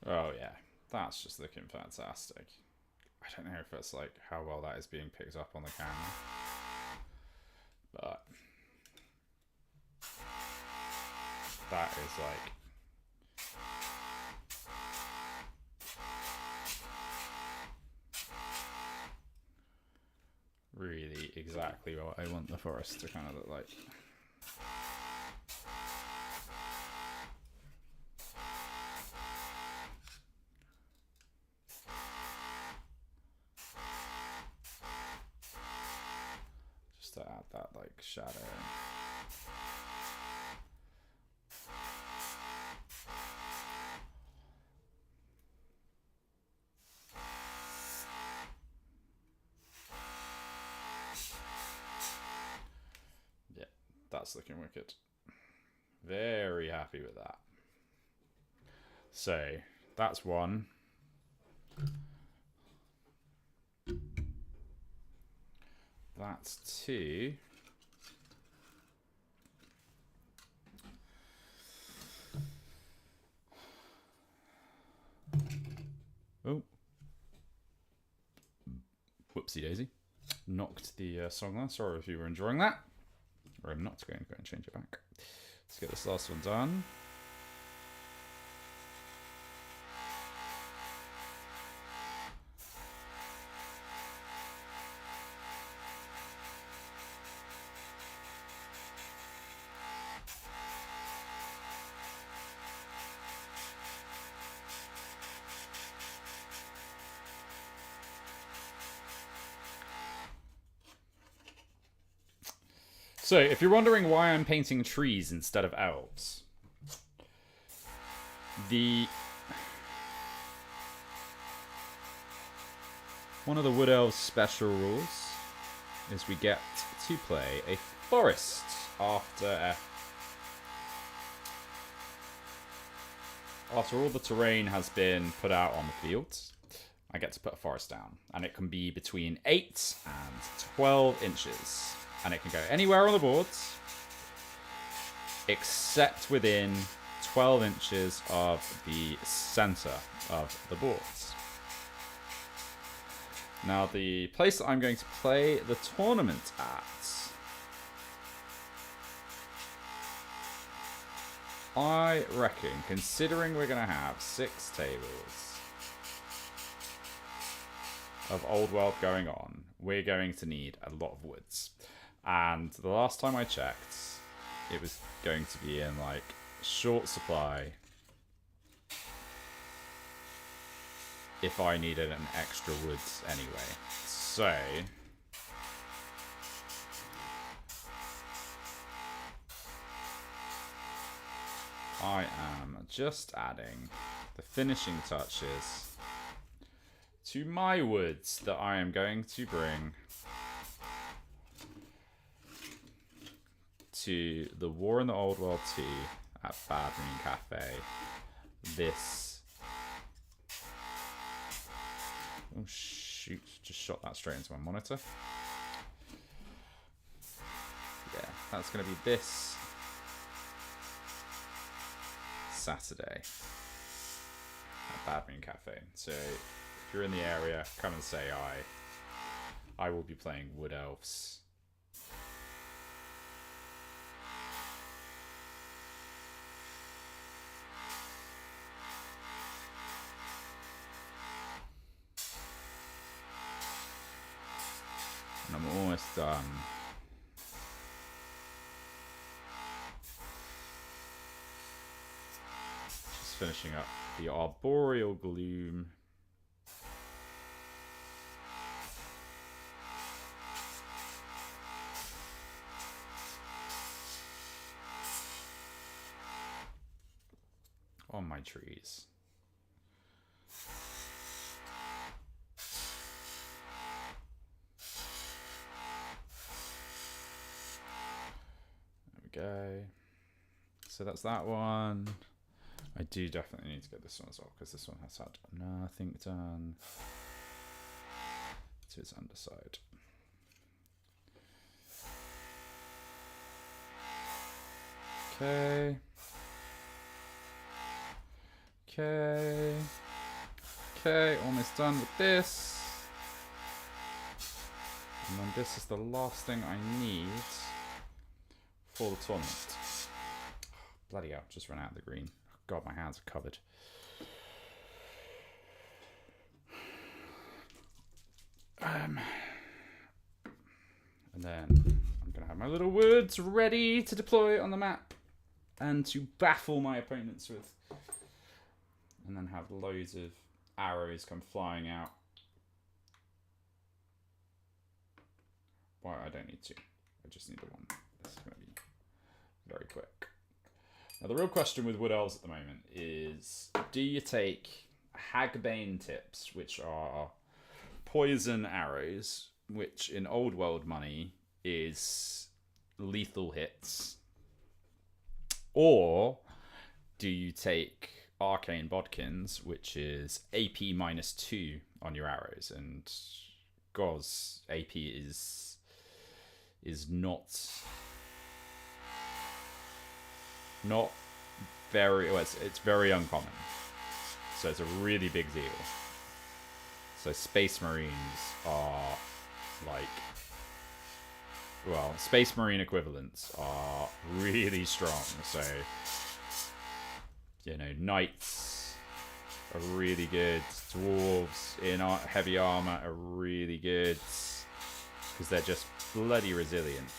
Oh yeah, that's just looking fantastic. I don't know if it's like how well that is being picked up on the camera, but that is like really exactly what I want the forest to kind of look like. To add that like shadow. Yeah, that's looking wicked. Very happy with that. So that's one. That's two. Oh. Whoopsie daisy. Knocked the song there. Sorry if you were enjoying that. Or I'm not going to go and change it back. Let's get this last one done. So, if you're wondering why I'm painting trees instead of elves, one of the Wood Elves special rules is we get to play a forest after all the terrain has been put out on the field. I get to put a forest down, and it can be between 8 and 12 inches. and it can go anywhere on the boards except within 12 inches of the center of the boards. Now, the place that I'm going to play the tournament at, I reckon, considering we're going to have 6 tables of Old World going on, we're going to need a lot of woods. And the last time I checked, it was going to be in like short supply if I needed an extra woods anyway. So I am just adding the finishing touches to my woods that I am going to bring to the War in the Old World 2 at Bad Moon Cafe. This... Oh shoot, just shot that straight into my monitor. Yeah, that's going to be this Saturday at Bad Moon Cafe. So if you're in the area, come and say hi. I will be playing Wood Elves. And I'm almost done. Just finishing up the Arboreal Gloom. On my trees. Go. So that's that one. I do definitely need to get this one as well because this one has had nothing done to its underside. Okay. Okay. Okay, almost done with this. And then this is the last thing I need for the tournament. Bloody hell, just ran out of the green. God, my hands are covered. And then I'm going to have my little woods ready to deploy on the map and to baffle my opponents with. And then have loads of arrows come flying out. Well, I don't need to. I just need the one. This is going to be very quick. Now, the real question with Wood Elves at the moment is, do you take Hagbane tips, which are poison arrows, which in Old World money is lethal hits, or do you take Arcane Bodkins, which is AP -2 on your arrows? And Goz, AP is not very, well, it's very uncommon, so it's a really big deal. So Space Marines are like, well, Space Marine equivalents are really strong. So, you know, Knights are really good. Dwarves in heavy armor are really good because they're just bloody resilient.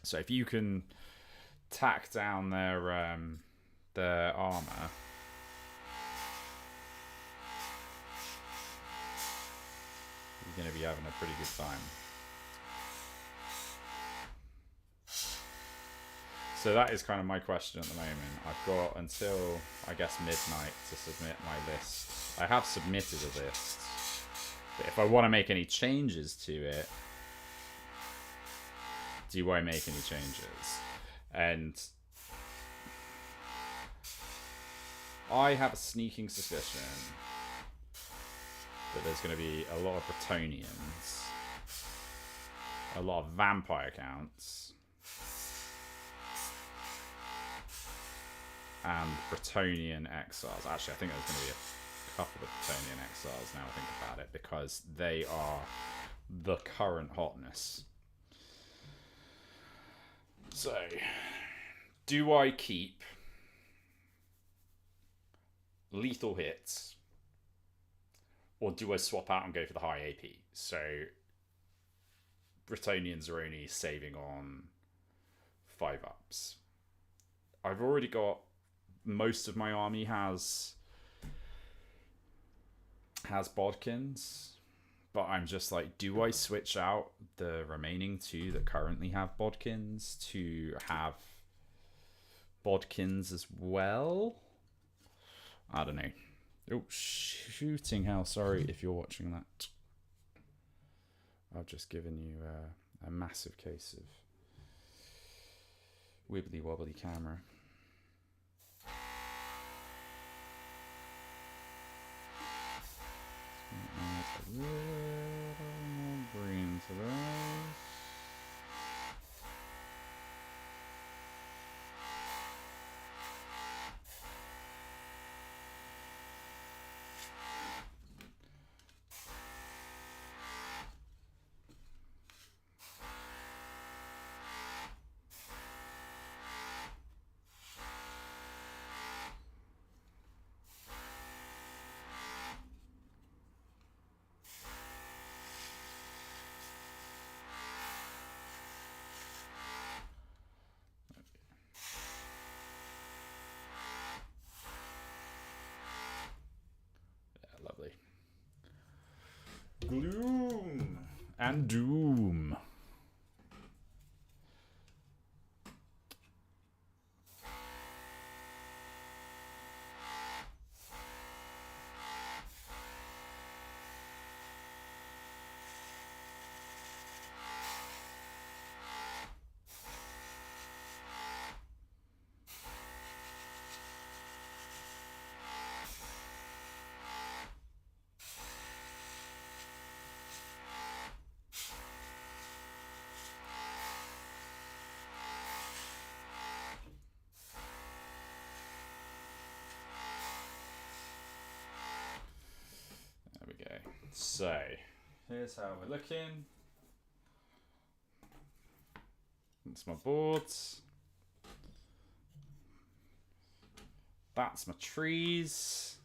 So if you can tack down their armor, you're going to be having a pretty good time. So that is kind of my question at the moment. I've got until, I guess, midnight to submit my list. I have submitted a list, but if I want to make any changes to it, do I make any changes? And I have a sneaking suspicion that there's going to be a lot of Bretonians a lot of vampire counts. And Bretonnian exiles. Actually, I think there's going to be a couple of Bretonnian exiles now I think about it, because they are the current hotness. So, do I keep lethal hits, or do I swap out and go for the high AP? So, Bretonnians are only saving on 5-ups. I've already got most of my army has bodkins, but I'm just like, do I switch out the remaining 2 that currently have bodkins to have bodkins as well? I don't know. Oh, shooting hell. Sorry if you're watching that. I've just given you a massive case of wibbly wobbly camera. Add a little more green to those. Lovely. Gloom and doom. So, here's how we're looking. That's my boards. That's my trees.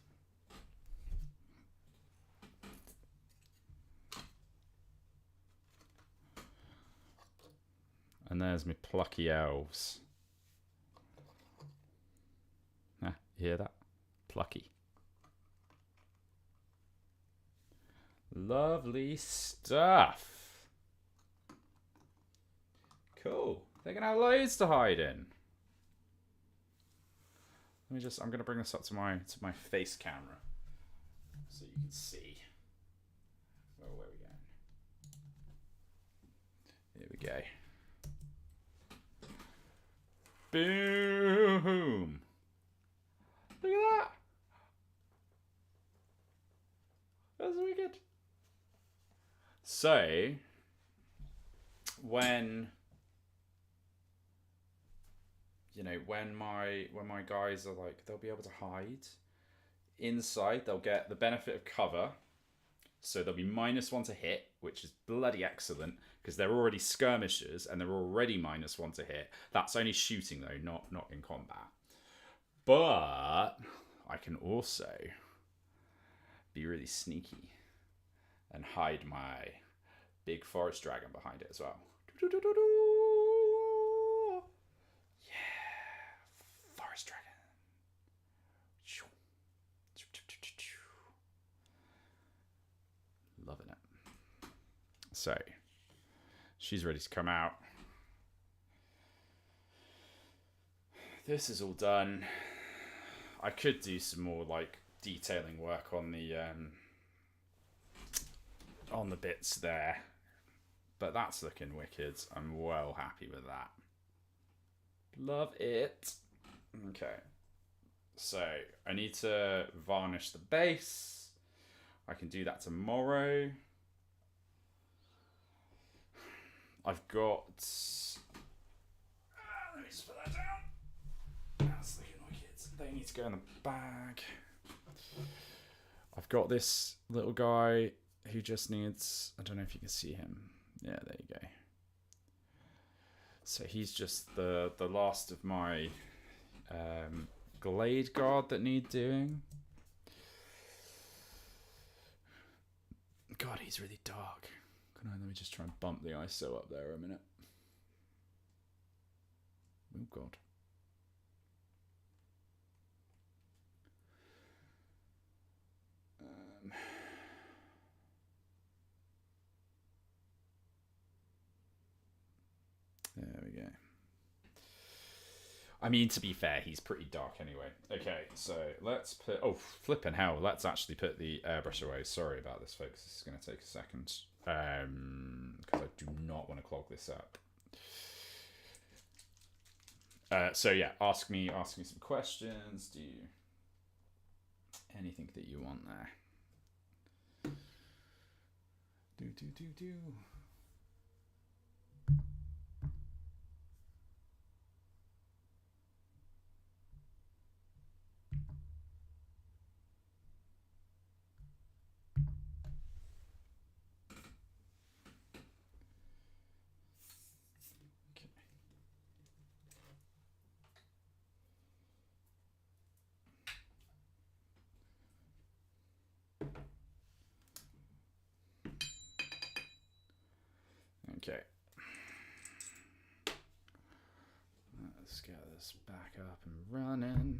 And there's my Pluckee Elves. Ah, you hear that? Pluckee. Lovely stuff. Cool. They're gonna have loads to hide in. I'm gonna bring this up to my face camera so you can see. Where are we going? Here we go. Boom! Look at that. That's wicked. So, when my guys are like, they'll be able to hide inside, they'll get the benefit of cover, so they'll be -1 to hit, which is bloody excellent because they're already skirmishers and they're already -1 to hit. That's only shooting though, not in combat. But I can also be really sneaky and hide my big forest dragon behind it as well. Yeah, forest dragon. Loving it. So, she's ready to come out. This is all done. I could do some more like detailing work on the bits there, but that's looking wicked. I'm well happy with that. Love it. Okay, so I need to varnish the base. I can do that tomorrow. I've got. Let me just put that down. That's looking like it. They need to go in the bag. I've got this little guy who just needs. I don't know if you can see him. Yeah, there you go. So he's just the last of my Glade Guard that need doing. God, he's really dark. Let me just try and bump the ISO up there a minute. Oh God. There we go. I mean, to be fair, he's pretty dark anyway. Okay, so let's put... Oh, flipping hell. Let's actually put the airbrush away. Sorry about this, folks. This is going to take a second. Because I do not want to clog this up. So yeah, ask me some questions. Do you... anything that you want there. Do. Okay. Let's get this back up and running.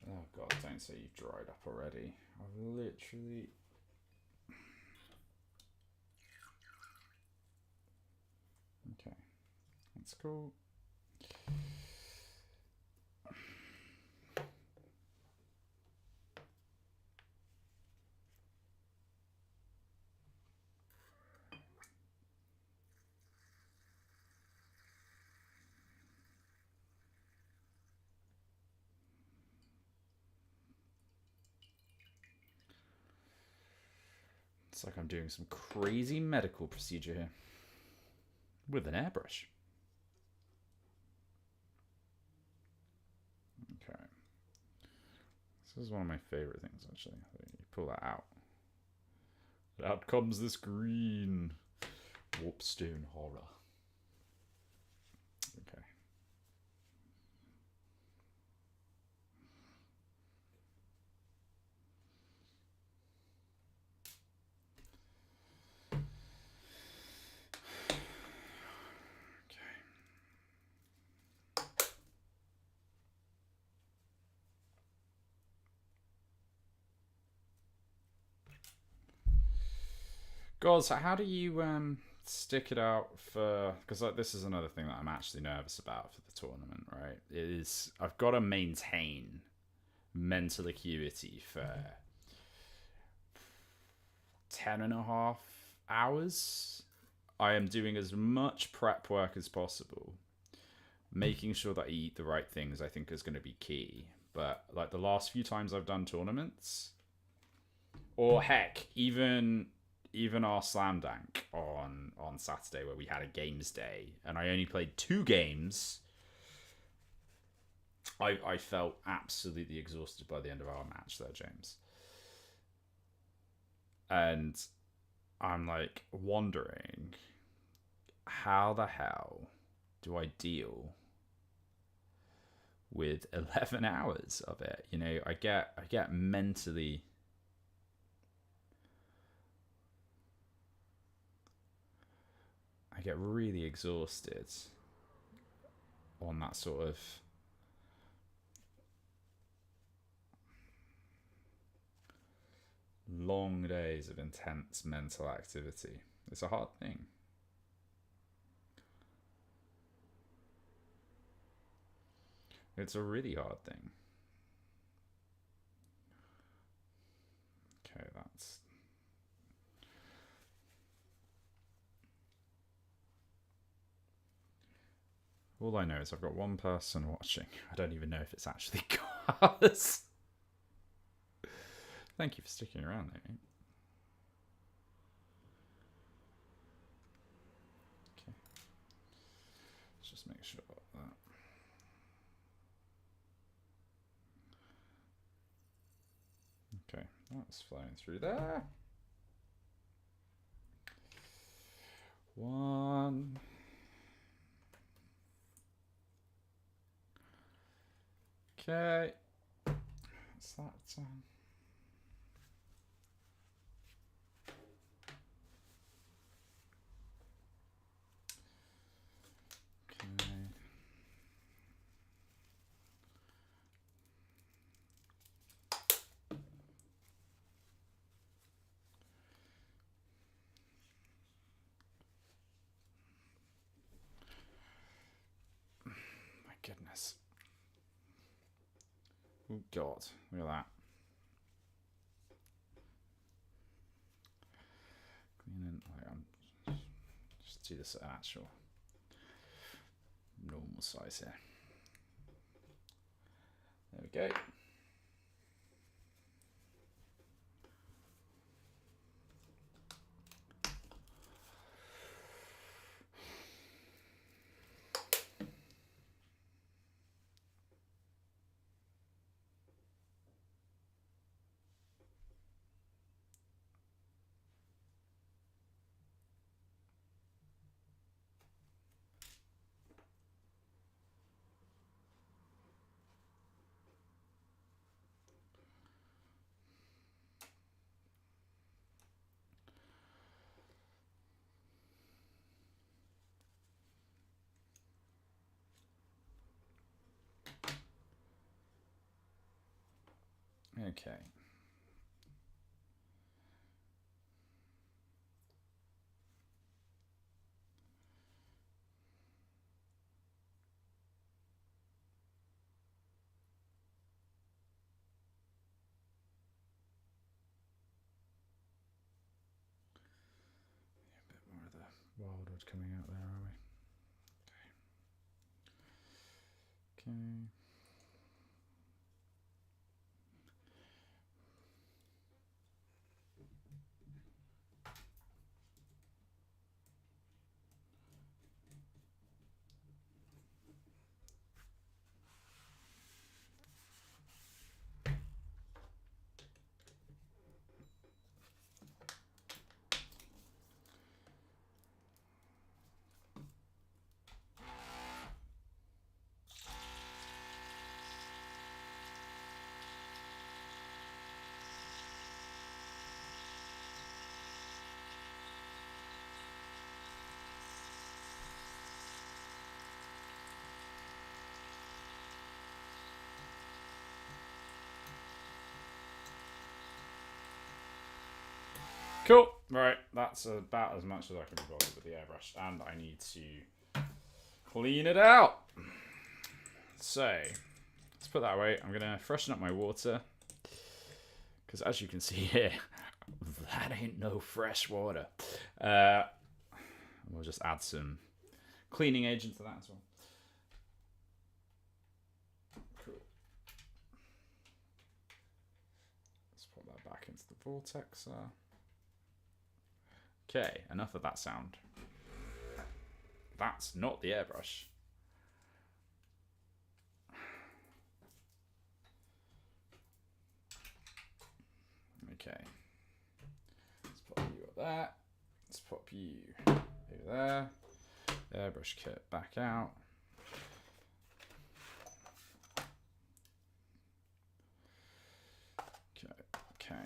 Oh God, don't say you've dried up already. I've literally... Okay, that's cool. It's like I'm doing some crazy medical procedure here with an airbrush. Okay. This is one of my favorite things, actually. You pull that out. Out comes this green warpstone horror. Okay. Guys, how do you stick it out for... Because like, this is another thing that I'm actually nervous about for the tournament, right? I've got to maintain mental acuity for 10.5 hours. I am doing as much prep work as possible. Making sure that I eat the right things, I think, is going to be key. But like the last few times I've done tournaments, or heck, even our slam dunk on Saturday where we had a games day and I only played 2 games, I felt absolutely exhausted by the end of our match there, James. And I'm like wondering, how the hell do I deal with 11 hours of it? You know, I get mentally... I get really exhausted on that sort of long days of intense mental activity. It's a hard thing. It's a really hard thing. Okay, that's... All I know is I've got one person watching. I don't even know if it's actually cars. Thank you for sticking around there. Okay. Let's just make sure that. Okay, that's flowing through there. 1. Okay. What's that? Okay. My goodness. Oh God, look at that. Just do this at actual normal size here. There we go. Okay. A bit more of the wildwood coming out there, are we? Okay. Okay. Cool. Right, that's about as much as I can be bothered with the airbrush, and I need to clean it out. So, let's put that away. I'm gonna freshen up my water, because as you can see here, that ain't no fresh water. We'll just add some cleaning agent to that as well. Cool. Let's put that back into the vortex. Okay, enough of that sound. That's not the airbrush. Okay. Let's pop you up there. Let's pop you over there. Airbrush kit back out. Okay.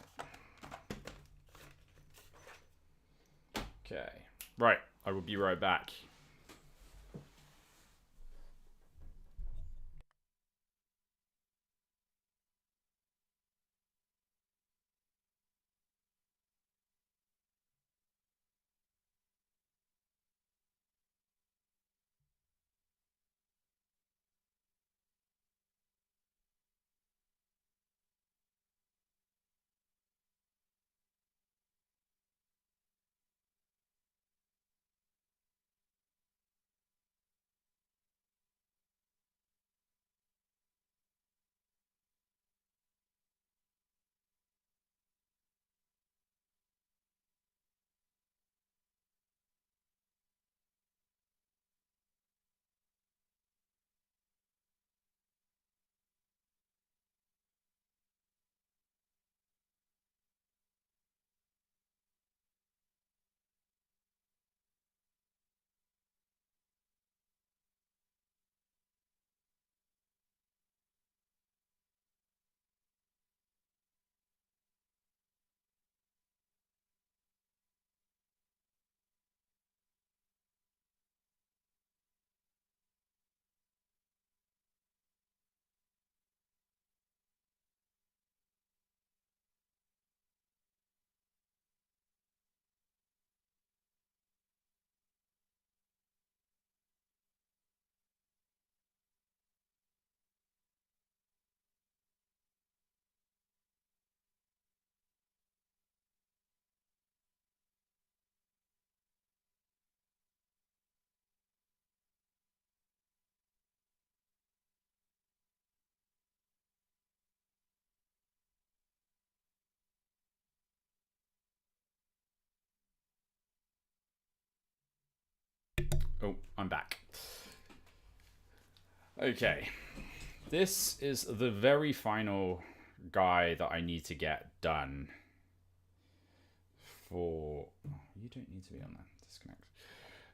Okay. Right, I will be right back. Oh, I'm back. Okay. This is the very final guy that I need to get done for... Oh, you don't need to be on there. Disconnect.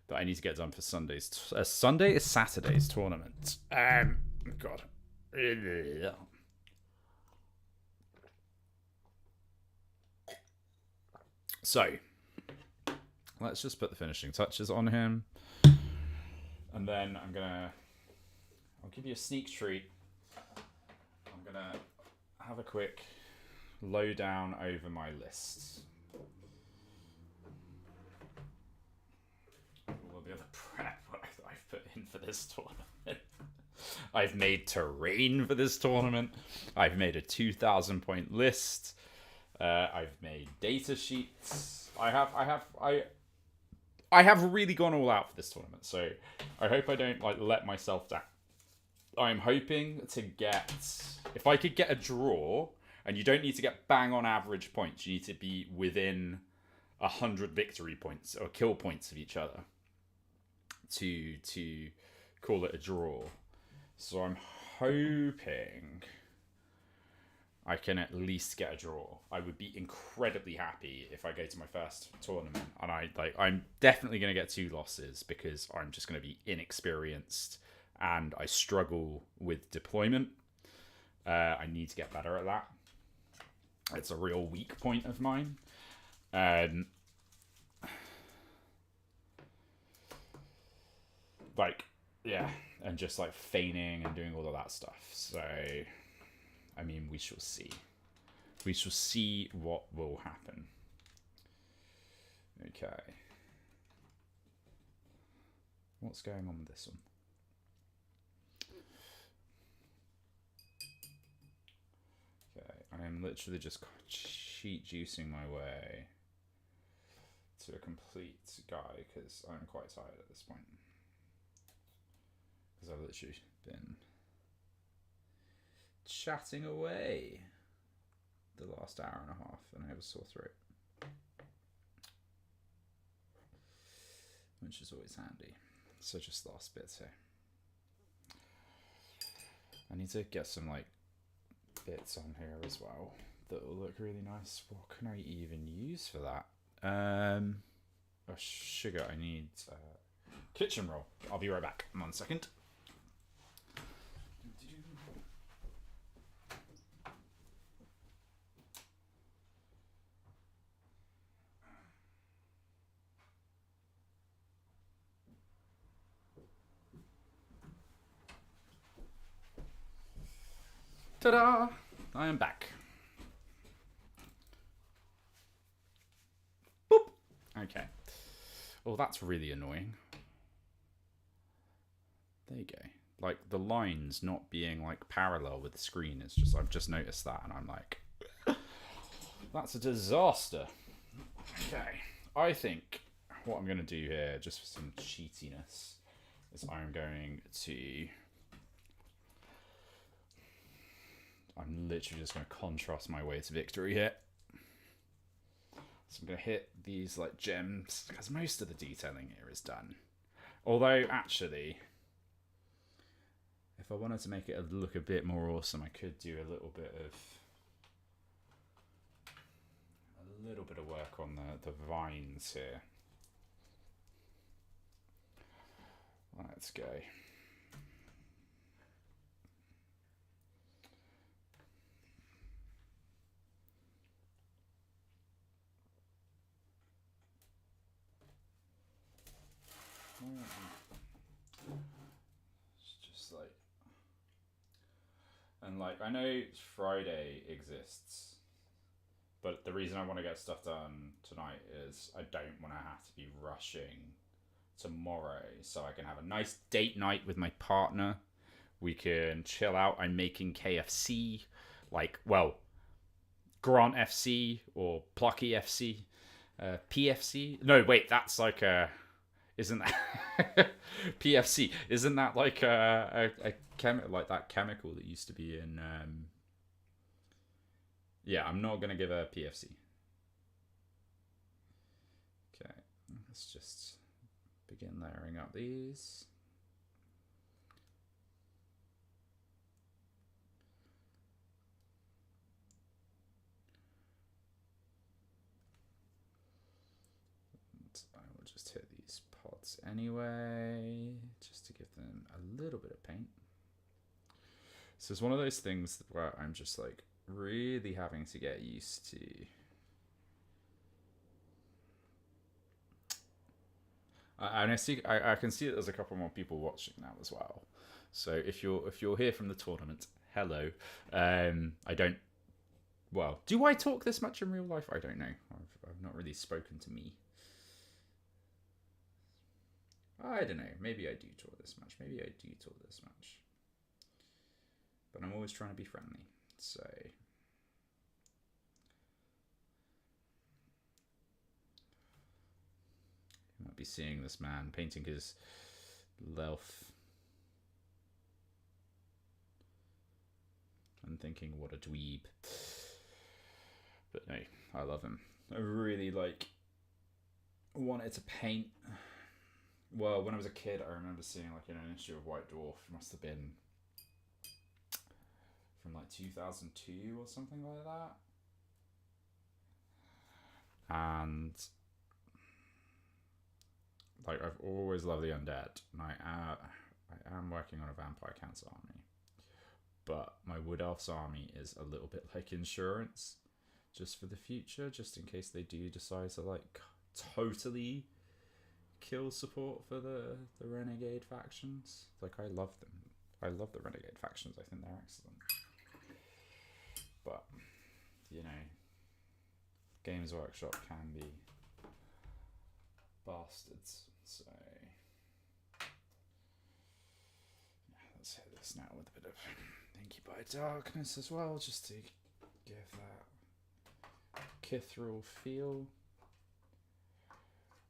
That I need to get done for Sunday's... Sunday is Saturday's tournament. God. So, let's just put the finishing touches on him. And then I'll give you a sneak treat. I'm going to have a quick lowdown over my lists. All the other prep work that I've put in for this tournament. I've made terrain for this tournament. I've made a 2,000 point list. I've made data sheets. I have really gone all out for this tournament, so I hope I don't let myself down. I'm hoping to get, if I could get a draw, and you don't need to get bang on average points, you need to be within 100 victory points or kill points of each other to call it a draw. So I'm hoping I can at least get a draw. I would be incredibly happy if I go to my first tournament, and I'm definitely going to get 2 losses because I'm just going to be inexperienced and I struggle with deployment. I need to get better at that. It's a real weak point of mine. And just feigning and doing all of that stuff. So, I mean, we shall see. We shall see what will happen. Okay. What's going on with this one? Okay, I am literally just cheat juicing my way to a complete guy because I'm quite tired at this point. Because I've literally been chatting away the last hour and a half and I have a sore throat, which is always handy. So just last bits here. I need to get some bits on here as well that will look really nice. What can I even use for that? Oh, sugar. I need kitchen roll. I'll be right back. 1 second. Ta-da! I am back. Boop! Okay. Well, that's really annoying. There you go. The lines not being parallel with the screen is just, I've just noticed that and I'm like, that's a disaster. Okay. I think what I'm going to do here, just for some cheatiness, is I'm literally just going to contrast my way to victory here. So I'm going to hit these gems, because most of the detailing here is done. Although, actually, if I wanted to make it look a bit more awesome, I could do a little bit of work on the vines here. Let's go. It's just and I know Friday exists, but the reason I want to get stuff done tonight is I don't want to have to be rushing tomorrow, so I can have a nice date night with my partner. We can chill out. I'm making KFC, Grant FC or Pluckee FC, PFC. No, wait, that's isn't that PFC? Isn't that that chemical that used to be in? Yeah, I'm not gonna give a PFC. Okay, let's just begin layering up these. And I will just hit these pods anyway, just to give them a little bit of paint. So it's one of those things where I'm just like really having to get used to. And I can see that there's a couple more people watching now as well. So if you're here from the tournament, hello. I don't. Well, do I talk this much in real life? I don't know. I've not really spoken to me. I don't know. Maybe I do talk this much. Maybe I do talk this much. But I'm always trying to be friendly. So. You might be seeing this man painting his Lelf and thinking, what a dweeb. But no, I love him. I really wanted to paint. Well, when I was a kid, I remember seeing an issue of White Dwarf. It must have been from 2002 or something like that. And I've always loved the undead, and I am working on a vampire cancer army, but my Wood Elves army is a little bit like insurance, just for the future, just in case they do decide to totally kill support for the renegade factions. I love them. I love the renegade factions. I think they're excellent. But Games Workshop can be bastards. So yeah, let's hit this now with a bit of Inky by Darkness as well, just to give that Kithril feel.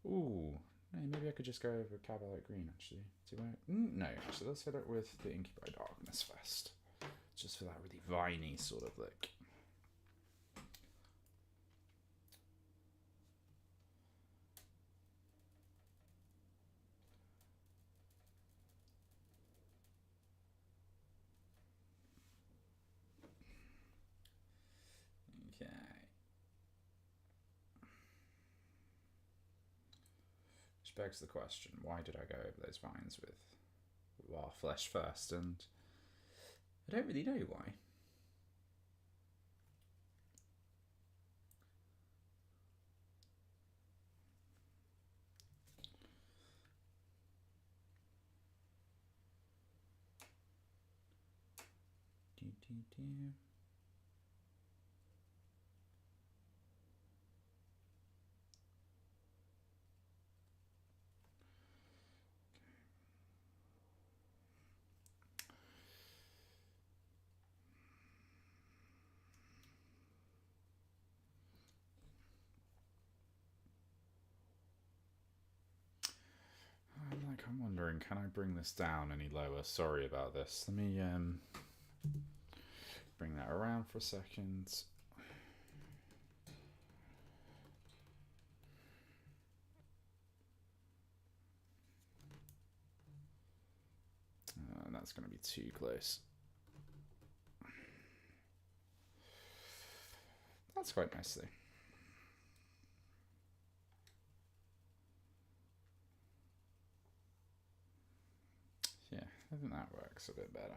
Ooh, no, maybe I could just go over Cabalite Green actually. Do I? No, actually, let's hit it with the Inky by Darkness first, just for that really viney sort of look. Okay. Which begs the question, why did I go over those vines with raw flesh first? And I don't really know why. I'm wondering, can I bring this down any lower? Sorry about this. Let me bring that around for a second. That's going to be too close. That's quite nice though. Yeah, I think that works a bit better.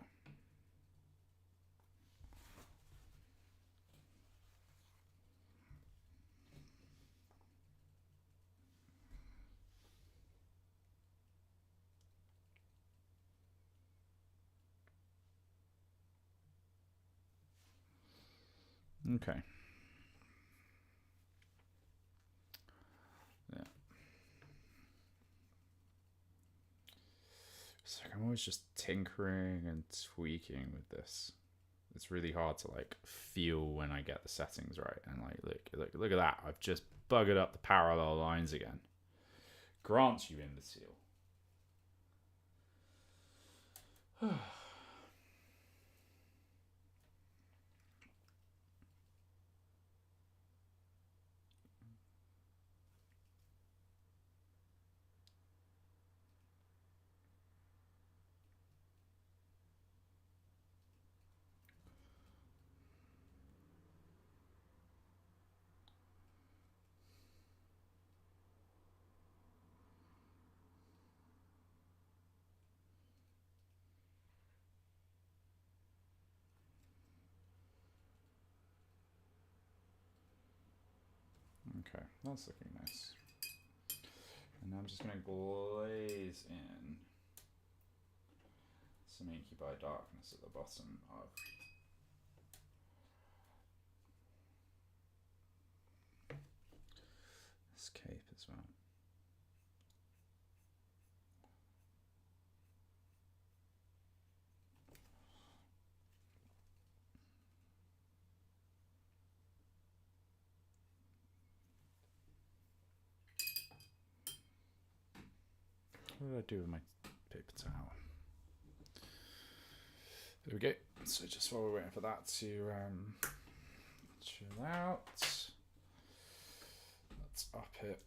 Okay. Yeah. It's I'm always just tinkering and tweaking with this. It's really hard to feel when I get the settings right. And look at that. I've just buggered up the parallel lines again. Grant, you imbecile. Okay, that's looking nice. And now I'm just going to glaze in some Inky by Darkness at the bottom of this cape as well. What did I do with my paper towel? There we go. So just while we're waiting for that to chill out, let's up it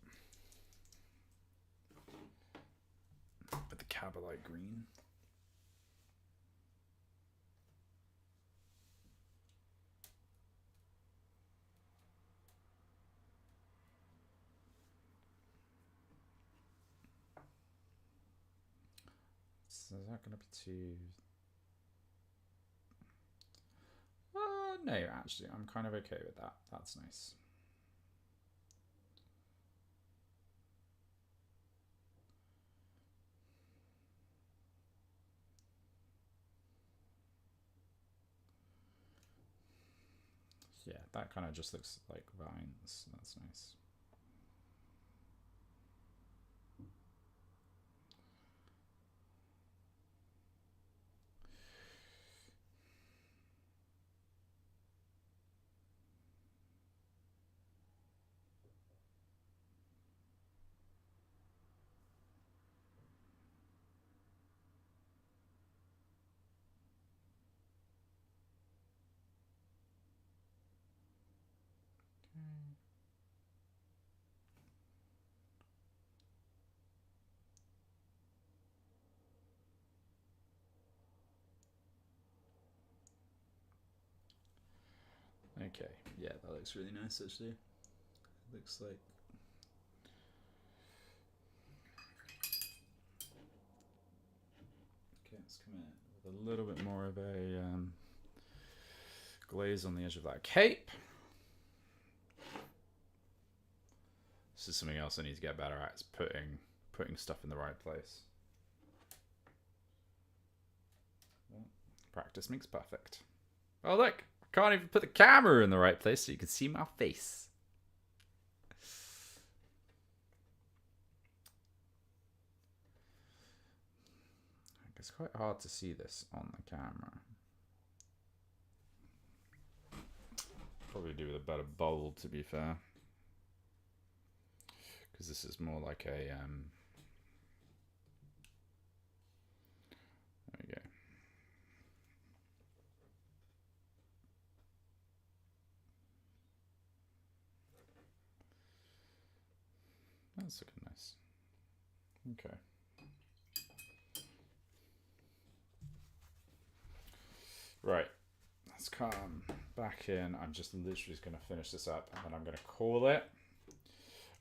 with the Cabalite green. So is that going to be too... no, actually, I'm kind of okay with that. That's nice. Yeah, that kind of just looks like vines. That's nice. Okay, yeah, that looks really nice actually. Looks like... Okay, let's come in with a little bit more of a glaze on the edge of that cape. This is something else I need to get better at, is putting stuff in the right place. Well, practice makes perfect. Oh look, I can't even put the camera in the right place so you can see my face. It's quite hard to see this on the camera. Probably do with a better bowl, to be fair, because this is more like a there we go. That's looking nice. Okay. Right. Let's come back in. I'm just literally just going to finish this up and then I'm going to call it.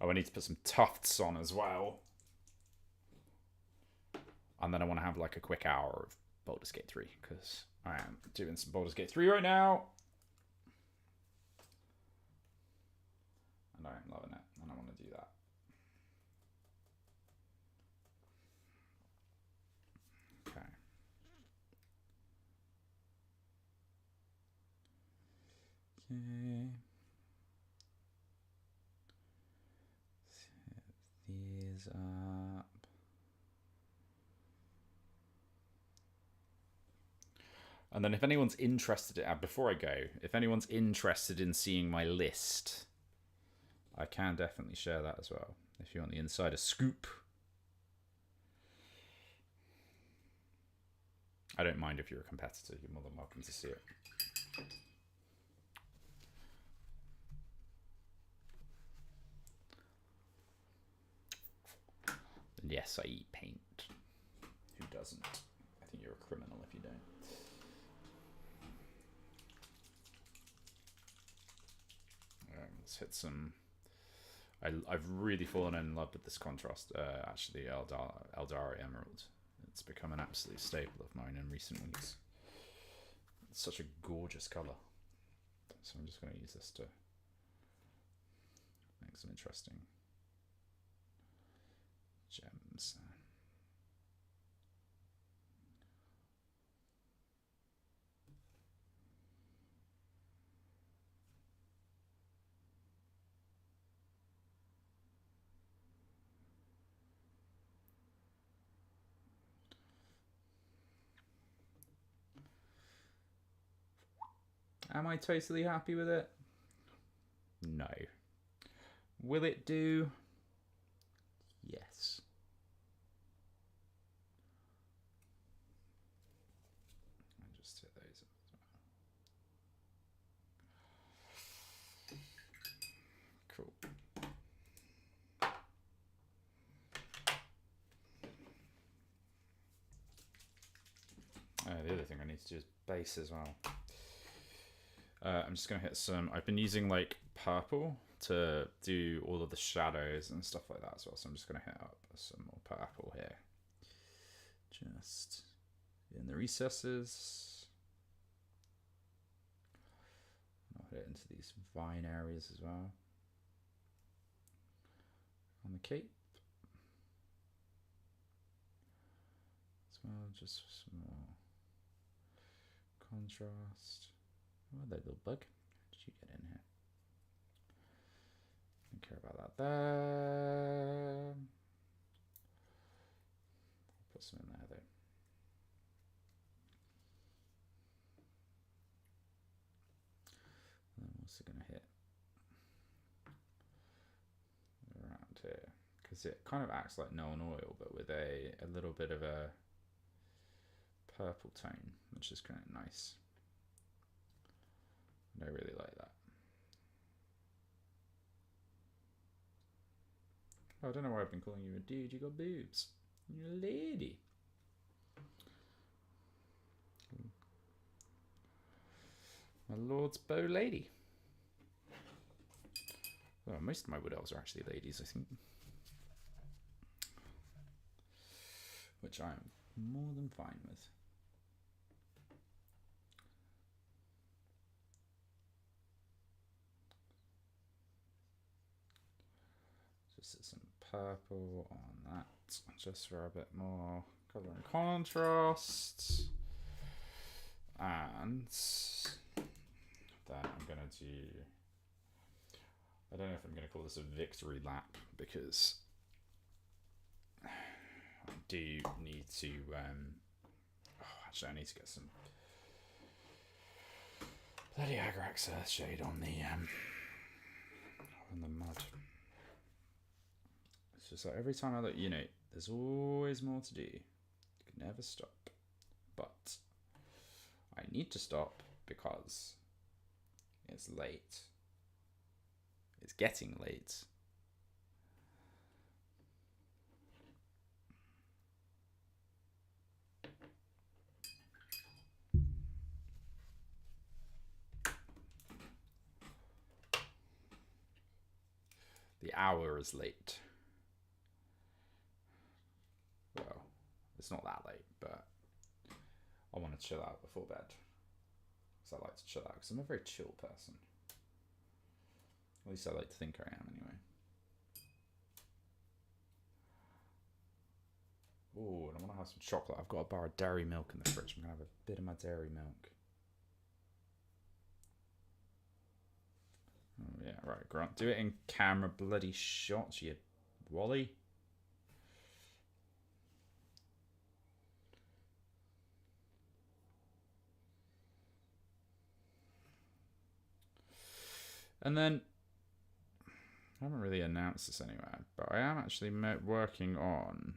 Oh, I need to put some tufts on as well. And then I want to have like a quick hour of Baldur's Gate 3 because I am doing some Baldur's Gate 3 right now. And I am loving it. And I want to do that. Okay. Okay. Set these up. And then if anyone's interested, before I go, if anyone's interested in seeing my list, I can definitely share that as well. If you want the insider scoop. I don't mind if you're a competitor, you're more than welcome to see it. And yes, I eat paint. Who doesn't? I think you're a criminal if you don't. Let's hit some... I've really fallen in love with this contrast. Actually, Eldari Emerald. It's become an absolute staple of mine in recent weeks. It's such a gorgeous colour. So I'm just going to use this to make make some interesting gems. Am I totally happy with it? No. Will it do? Yes. I'll just hit those up as well. Cool. The other thing I need to do is base as well. I'm just going to hit some... I've been using like purple to do all of the shadows and stuff like that as well. So I'm just going to hit up some more purple here. Just in the recesses. I'll hit it into these vine areas as well. On the cape. As well, just some more contrast. Oh, that little bug. How did you get in here? Don't care about that there. I'll put some in there though. And I'm also going to hit around here because it kind of acts like Known Oil, but with a little bit of a purple tone, which is kind of nice. I really like that. Oh, I don't know why I've been calling you a dude. You got boobs. You're a lady. My lord's bow lady. Well, most of my Wood Elves are actually ladies, I think. Which I'm more than fine with. Just some purple on that, just for a bit more colour and contrast. And then I'm going to do... I don't know if I'm going to call this a victory lap, because I do need to... actually, I need to get some bloody Agrax Earthshade on the mud. It's just like every time I look, you know, there's always more to do. You can never stop. But I need to stop because it's late. It's getting late. The hour is late. Well, it's not that late, but I want to chill out before bed. Because I like to chill out, because I'm a very chill person. At least I like to think I am, anyway. Oh, and I want to have some chocolate. I've got a bar of dairy milk in the fridge. I'm going to have a bit of my dairy milk. Oh, yeah, right, Grant. Do it in camera bloody shots, you Wally. And then, I haven't really announced this anywhere, but I am actually working on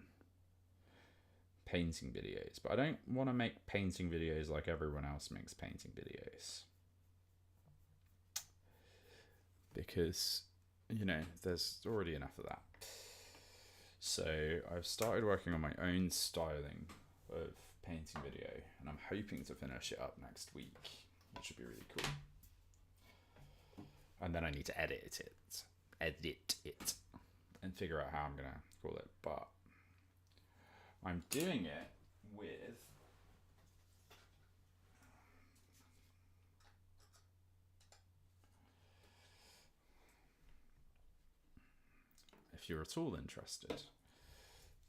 painting videos. But I don't want to make painting videos like everyone else makes painting videos. Because, you know, there's already enough of that. So I've started working on my own styling of painting video, and I'm hoping to finish it up next week, which would be really cool. And then I need to edit it, and figure out how I'm gonna call it. But I'm doing it with if you're at all interested,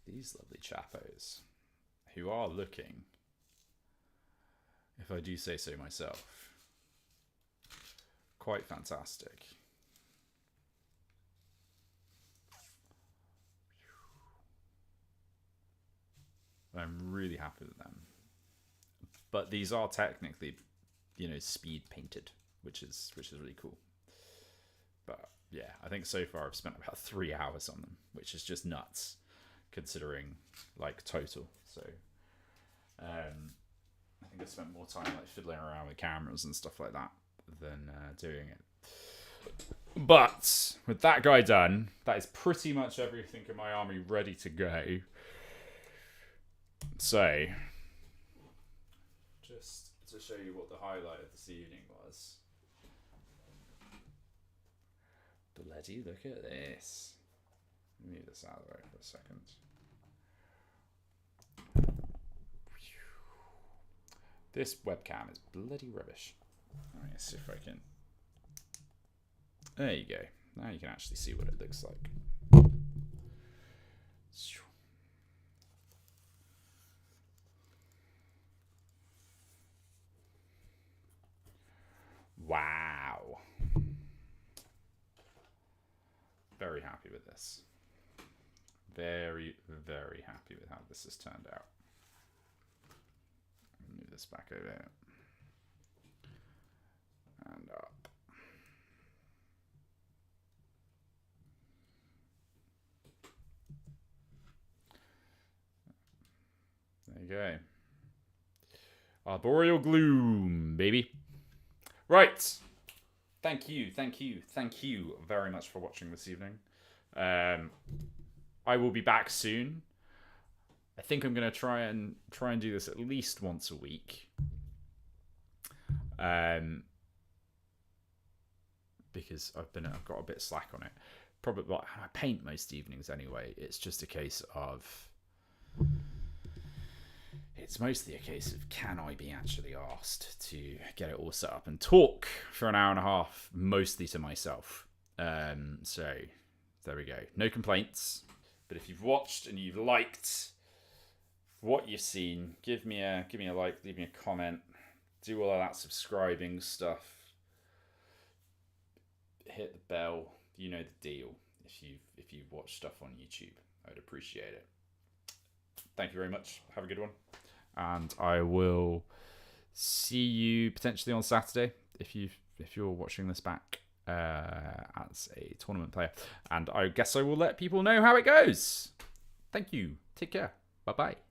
these lovely chappos who are looking, if I do say so myself, quite fantastic. I'm really happy with them. But these are technically, you know, speed painted, which is really cool. But yeah, I think so far I've spent about 3 hours on them, which is just nuts, considering like total. So I think I spent more time like fiddling around with cameras and stuff like that than doing it. But with that guy done, that is pretty much everything in my army ready to go. So, just to show you what the highlight of this evening was. Bloody look at this. Move this out of the way for a second. This webcam is bloody rubbish. Alright, see if I can. There you go. Now you can actually see what it looks like. Wow. Very happy with this. Very, very happy with how this has turned out. Move this back over here. And up. There you go. Arboreal gloom, baby. Right. Thank you very much for watching this evening. I will be back soon. I think I'm gonna try and do this at least once a week. Because I've got a bit slack on it. Probably, well, I paint most evenings anyway. It's just a case of. It's mostly a case of, can I be actually asked to get it all set up and talk for an hour and a half, mostly to myself. So there we go. No complaints. But if you've watched and you've liked what you've seen, give me a like, leave me a comment, do all of that subscribing stuff, hit the bell. You know the deal. If you've watched stuff on YouTube, I'd appreciate it. Thank you very much. Have a good one. And I will see you potentially on Saturday if you're watching this back as a tournament player. And I guess I will let people know how it goes. Thank you. Take care. Bye-bye.